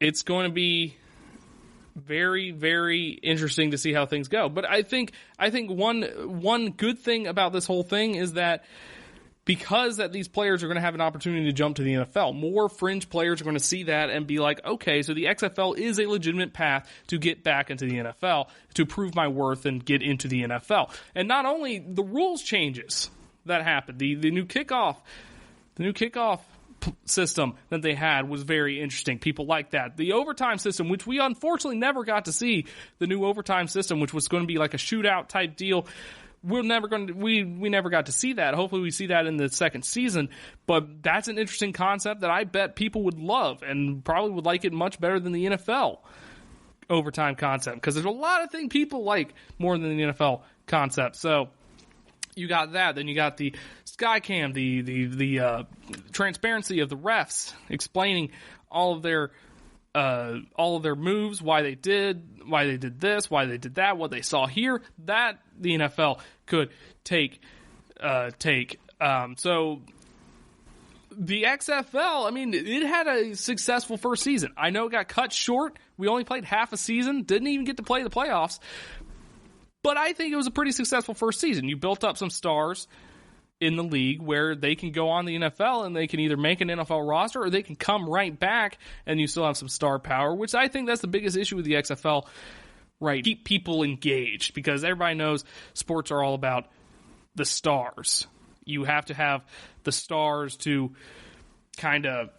it's going to be very, very interesting to see how things go. But I think one good thing about this whole thing is that because that these players are going to have an opportunity to jump to the NFL, more fringe players are going to see that and be like, okay, so the XFL is a legitimate path to get back into the NFL, to prove my worth and get into the NFL. And not only the rules changes that happened, the new kickoff system that they had was very interesting. People like that. The overtime system, which we unfortunately never got to see, the new overtime system, which was going to be like a shootout type deal. We never got to see that. Hopefully we see that in the second season, but that's an interesting concept that I bet people would love and probably would like it much better than the NFL overtime concept, because there's a lot of things people like more than the NFL concept. So you got that. Then you got the Skycam, the transparency of the refs explaining all of their moves, why they did this, why they did that, what they saw here, that the NFL could take. So the XFL, I mean, it had a successful first season. I know it got cut short. We only played half a season, didn't even get to play the playoffs. But I think it was a pretty successful first season. You built up some stars in the league where they can go on the NFL and they can either make an NFL roster or they can come right back and you still have some star power, which I think that's the biggest issue with the XFL, right? Keep people engaged, because everybody knows sports are all about the stars. You have to have the stars to kind of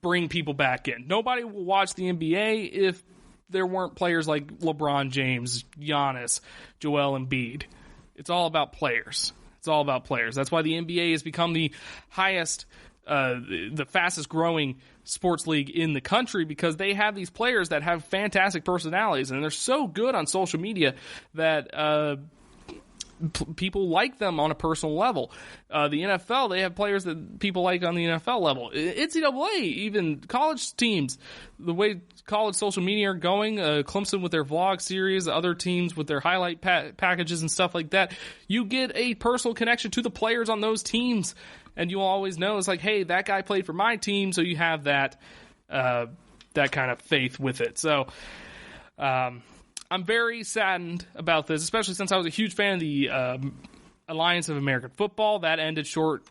bring people back in. Nobody will watch the NBA if there weren't players like LeBron James, Giannis, Joel Embiid. It's all about players. It's all about players. That's why the NBA has become the fastest growing sports league in the country, because they have these players that have fantastic personalities, and they're so good on social media that people like them on a personal level. The NFL, they have players that people like on the NFL level. NCAA, even college teams, the way college social media are going, Clemson with their vlog series, other teams with their highlight packages and stuff like that, you get a personal connection to the players on those teams, and you'll always know, it's like, hey, that guy played for my team, so you have that kind of faith with it. So, I'm very saddened about this, especially since I was a huge fan of the Alliance of American Football. That ended short.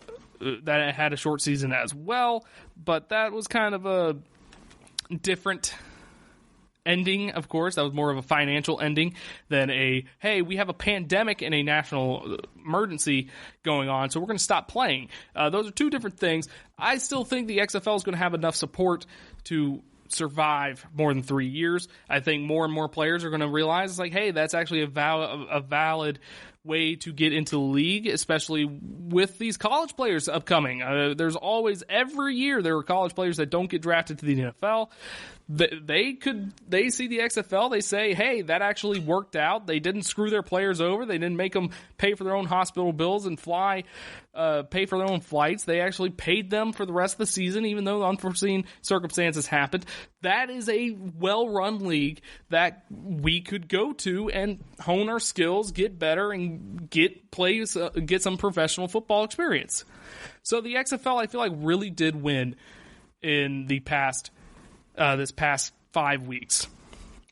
That had a short season as well, but that was kind of a different ending, of course. That was more of a financial ending than hey, we have a pandemic and a national emergency going on, so we're going to stop playing. Those are two different things. I still think the XFL is going to have enough support to survive more than 3 years. I think more and more players are going to realize, it's like, hey, that's actually a valid way to get into the league, especially with these college players upcoming. There's always, every year, there are college players that don't get drafted to the NFL. They see the XFL, they say, hey, that actually worked out. They didn't screw their players over. They didn't make them pay for their own hospital bills and pay for their own flights. They actually paid them for the rest of the season, even though unforeseen circumstances happened. That is a well-run league that we could go to and hone our skills, get better, and get some professional football experience. So the XFL, I feel like, really did win in the past this past 5 weeks.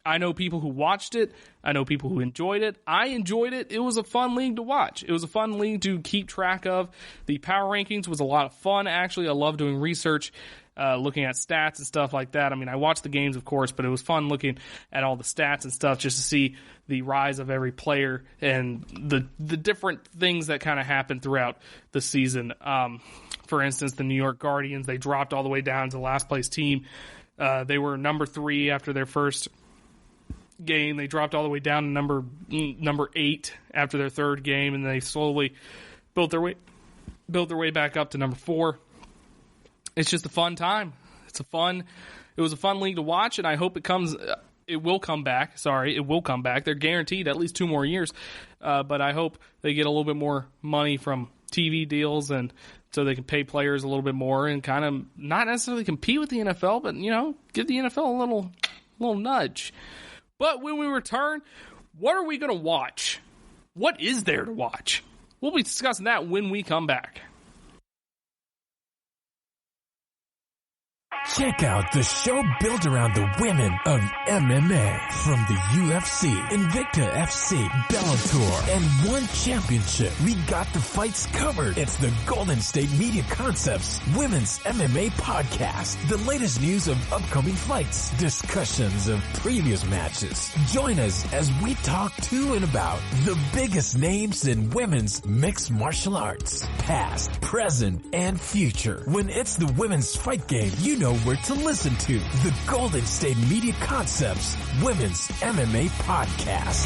I know people who watched it. I know people who enjoyed it. I enjoyed it. It was a fun league to watch. It was a fun league to keep track of. The power rankings was a lot of fun, actually. I love doing research, looking at stats and stuff like that. I mean, I watched the games, of course, but it was fun looking at all the stats and stuff just to see the rise of every player and the different things that kind of happened throughout the season. For instance, the New York Guardians, they dropped all the way down to the last place team. They were number 3 after their first game. They dropped all the way down to number 8 after their third game, and they slowly built their way back up to number 4. It's just a fun time. It was a fun league to watch, and I hope it will come back. Sorry, it will come back. They're guaranteed at least 2 more years, but I hope they get a little bit more money from TV deals, and so they can pay players a little bit more and kind of not necessarily compete with the NFL, but give the NFL a little nudge. But when we return, what are we going to watch? What is there to watch? We'll be discussing that when we come back. Check out the show built around the women of MMA. From the UFC, Invicta FC, Bellator, and One Championship. We got the fights covered. It's the Golden State Media Concepts Women's MMA Podcast. The latest news of upcoming fights, discussions of previous matches. Join us as we talk to and about the biggest names in women's mixed martial arts. Past, present, and future. When it's the women's fight game, you know where to listen to. The Golden State Media Concepts Women's MMA Podcast.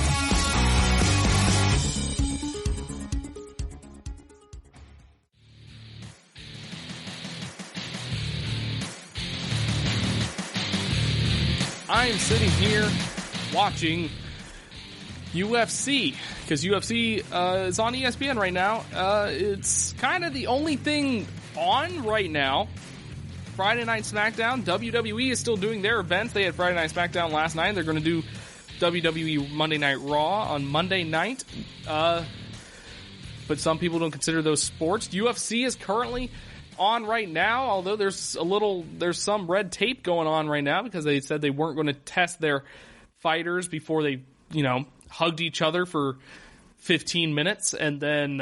I am sitting here watching UFC because UFC is on ESPN right now. It's kind of the only thing on right now. Friday Night SmackDown. WWE is still doing their events. They had Friday Night SmackDown last night. They're going to do WWE Monday Night Raw on Monday night. But some people don't consider those sports. UFC is currently on right now, although there's some red tape going on right now because they said they weren't going to test their fighters before they, hugged each other for 15 minutes and then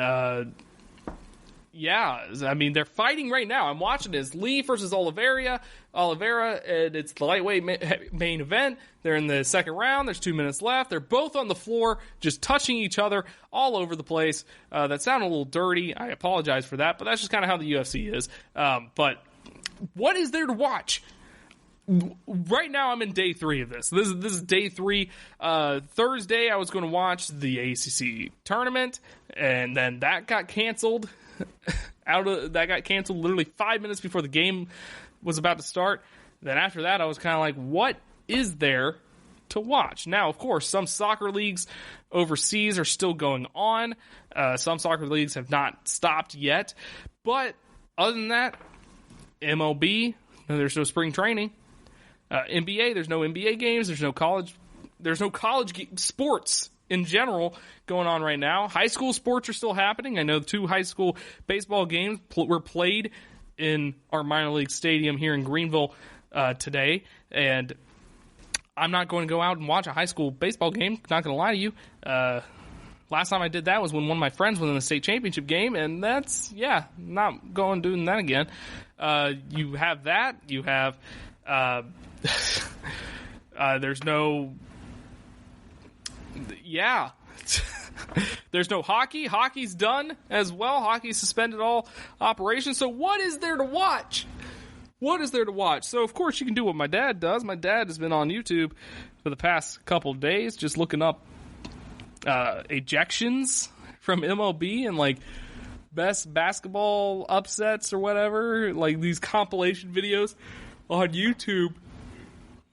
they're fighting right now. I'm watching this. Lee versus Oliveira, and it's the lightweight main event. They're in the second round. There's 2 minutes left. They're both on the floor, just touching each other all over the place. That sounded a little dirty. I apologize for that, but that's just kind of how the UFC is. But what is there to watch? Right now, I'm in day 3 of this. This is day 3. Thursday, I was going to watch the ACC tournament, and then that got canceled. That got canceled literally 5 minutes before the game was about to start. Then after that, I was kind of like, what is there to watch? Now, of course, some soccer leagues overseas are still going on. Some soccer leagues have not stopped yet. But other than that, MLB, there's no spring training. NBA, there's no NBA games. There's no college sports in general going on right now. High school sports are still happening. I know 2 high school baseball games were played in our minor league stadium here in Greenville today, and I'm not going to go out and watch a high school baseball game. Not going to lie to you. Last time I did that was when one of my friends was in the state championship game, and not going doing that again. You have that. You have there's no. Yeah. There's no hockey. Hockey's done as well. Hockey's suspended all operations. So what is there to watch? So, of course, you can do what my dad does. My dad has been on YouTube for the past couple of days just looking up ejections from MLB and, best basketball upsets or whatever. These compilation videos on YouTube.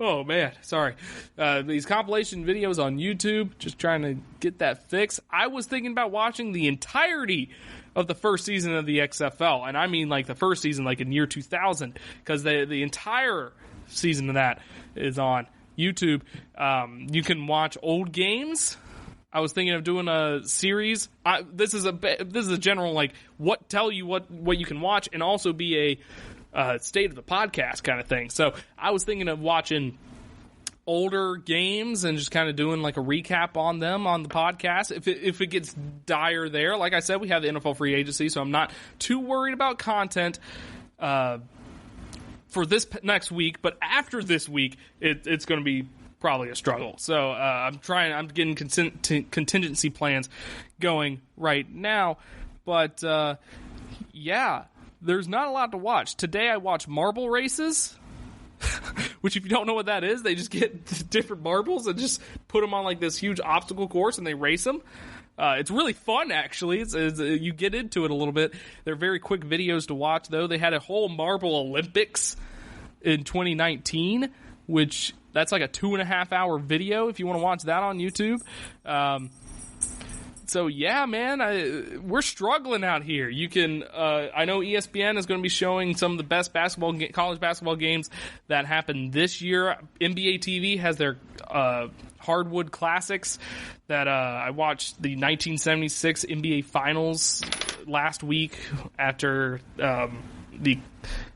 Oh, man, sorry. These compilation videos on YouTube, just trying to get that fixed. I was thinking about watching the entirety of the first season of the XFL, and I mean the first season in year 2000, because the entire season of that is on YouTube. You can watch old games. I was thinking of doing a series. This is a general what you can watch, and also be a state of the podcast kind of thing. So I was thinking of watching older games and just kind of doing a recap on them on the podcast. If it gets dire there, like I said, we have the NFL free agency, so I'm not too worried about content for this next week. But after this week, it's going to be probably a struggle. So I'm getting contingency plans going right now. But there's not a lot to watch. Today I watched marble races, which if you don't know what that is, they just get different marbles and just put them on like this huge obstacle course and they race them. It's really fun, actually. You get into it a little bit. They're very quick videos to watch, though. They had a whole marble Olympics in 2019, which that's like a 2.5-hour video if you want to watch that on YouTube. So yeah, man, we're struggling out here. You can, I know ESPN is going to be showing some of the best college basketball games that happened this year. NBA TV has their hardwood classics that I watched the 1976 NBA Finals last week after the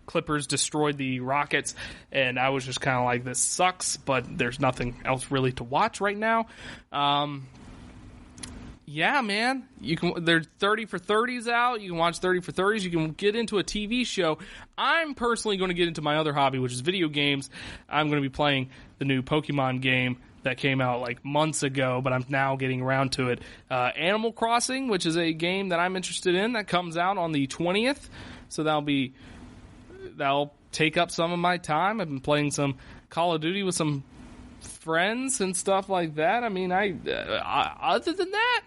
Clippers destroyed the Rockets, and I was just kind of like, this sucks, but there's nothing else really to watch right now. Yeah, man. There's 30 for 30s out. You can watch 30 for 30s. You can get into a TV show. I'm personally going to get into my other hobby, which is video games. I'm going to be playing the new Pokemon game that came out like months ago, but I'm now getting around to it. Animal Crossing, which is a game that I'm interested in, that comes out on the 20th. So that'll take up some of my time. I've been playing some Call of Duty with some friends and stuff like that. I mean, other than that,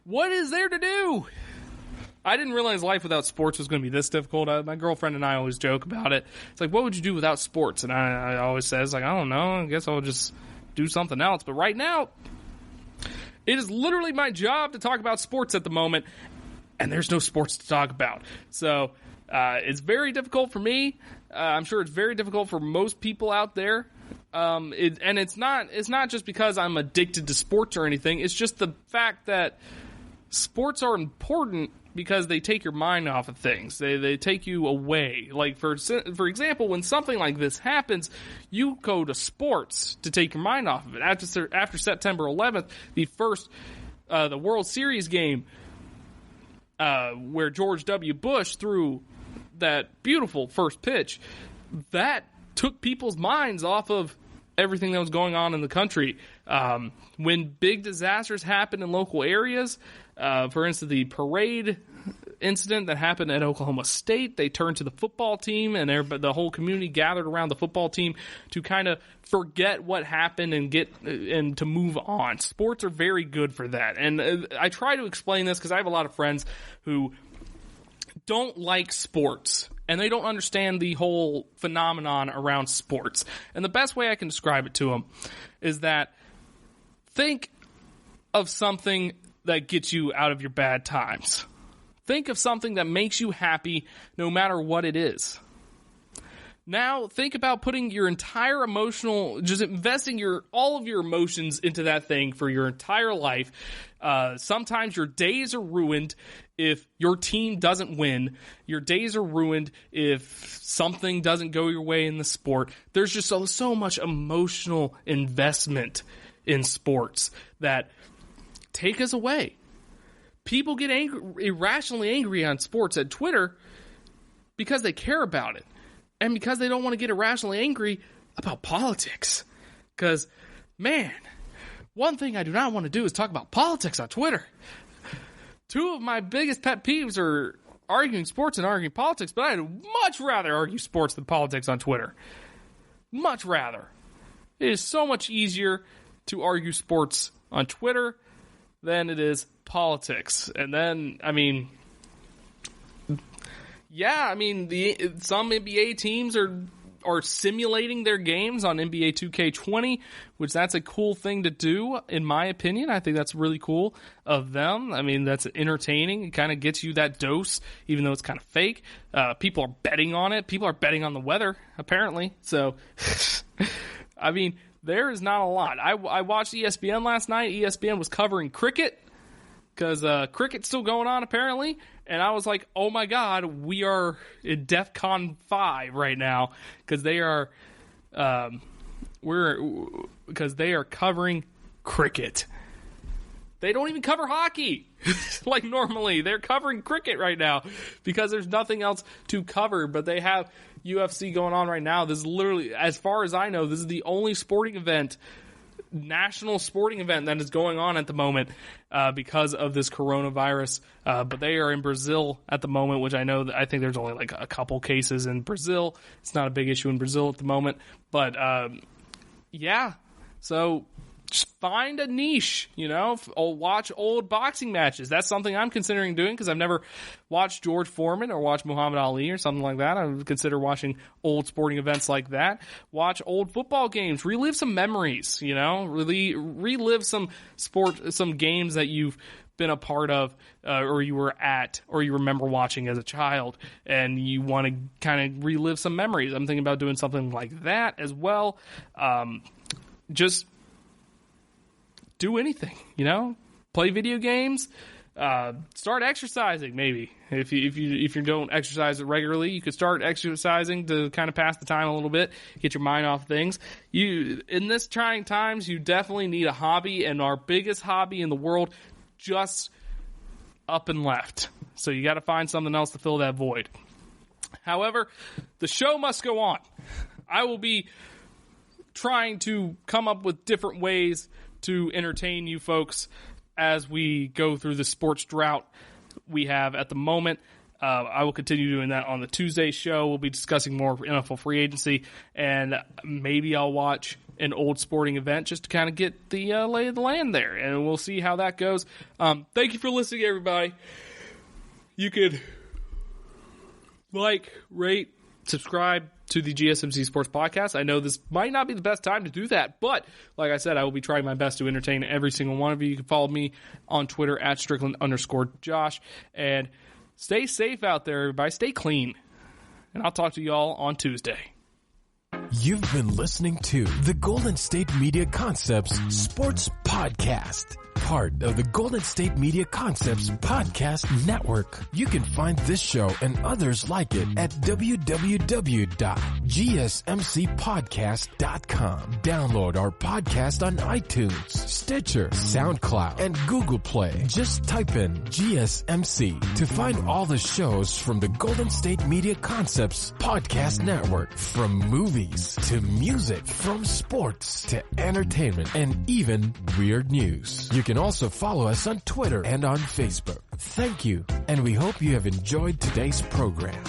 what is there to do? I didn't realize life without sports was going to be this difficult. My girlfriend and I always joke about it. It's like, what would you do without sports? And I always says, like, I don't know. I guess I'll just do something else. But right now, it is literally my job to talk about sports at the moment, and there's no sports to talk about. So it's very difficult for me. I'm sure it's very difficult for most people out there. It's not just because I'm addicted to sports or anything. It's just the fact that sports are important because they take your mind off of things. They take you away. Like for example, when something like this happens, you go to sports to take your mind off of it. After September 11th, the World Series game, where George W. Bush threw that beautiful first pitch, that took people's minds off of everything that was going on in the country. When big disasters happen in local areas, for instance, the parade incident that happened at Oklahoma State, they turned to the football team, and the whole community gathered around the football team to kind of forget what happened and to move on. Sports are very good for that. And I try to explain this because I have a lot of friends who don't like sports, and they don't understand the whole phenomenon around sports. And the best way I can describe it to them is that think of something that gets you out of your bad times. Think of something that makes you happy no matter what it is. Now think about putting your entire just investing all of your emotions into that thing for your entire life. Sometimes your days are ruined if your team doesn't win. Your days are ruined if something doesn't go your way in the sport. There's just so much emotional investment in sports that take us away. People get irrationally angry on sports at Twitter because they care about it. And because they don't want to get irrationally angry about politics. Because, man, one thing I do not want to do is talk about politics on Twitter. Two of my biggest pet peeves are arguing sports and arguing politics, but I'd much rather argue sports than politics on Twitter. Much rather. It is so much easier to argue sports on Twitter than it is politics. And then, some NBA teams are simulating their games on NBA 2K20, which that's a cool thing to do, in my opinion. I think that's really cool of them. I mean, that's entertaining. It kind of gets you that dose, even though it's kind of fake. People are betting on it. People are betting on the weather, apparently. So, there is not a lot. I watched ESPN last night. ESPN was covering cricket, because cricket's still going on, apparently. And I was like, oh my God, we are in DEFCON 5 right now, because they are covering cricket. They don't even cover hockey like normally. They're covering cricket right now because there's nothing else to cover. But they have UFC going on right now. This is literally, as far as I know, this is the only sporting event national sporting event that is going on at the moment because of this coronavirus. But they are in Brazil at the moment, which I think there's only like a couple cases in Brazil. It's not a big issue in Brazil at the moment. But yeah, so just find a niche, watch old boxing matches. That's something I'm considering doing because I've never watched George Foreman or watched Muhammad Ali or something like that. I would consider watching old sporting events like that. Watch old football games, relive some memories, relive some games that you've been a part of or you were at or you remember watching as a child and you want to kind of relive some memories. I'm thinking about doing something like that as well. Just do anything, play video games, start exercising. Maybe if you don't exercise regularly, you could start exercising to kind of pass the time a little bit, get your mind off things. In this trying times, you definitely need a hobby, and our biggest hobby in the world just up and left. So you got to find something else to fill that void. However, the show must go on. I will be trying to come up with different ways to entertain you folks as we go through the sports drought we have at the moment. I will continue doing that on the Tuesday show. We'll be discussing more NFL free agency, and maybe I'll watch an old sporting event just to kind of get the lay of the land there, and we'll see how that goes. Thank you for listening, everybody. You could like, rate, subscribe to the GSMC Sports Podcast. I know this might not be the best time to do that, but like I said, I will be trying my best to entertain every single one of you. You can follow me on Twitter at Strickland_Josh. And stay safe out there, everybody. Stay clean. And I'll talk to y'all on Tuesday. You've been listening to the Golden State Media Concepts Sports Podcast, part of the Golden State Media Concepts Podcast Network. You can find this show and others like it at www.gsmcpodcast.com. Download our podcast on iTunes, Stitcher, SoundCloud, and Google Play. Just type in GSMC to find all the shows from the Golden State Media Concepts Podcast Network, from movies to music, from sports to entertainment, and even weird news. You can also follow us on Twitter and on Facebook. Thank you, and we hope you have enjoyed today's program.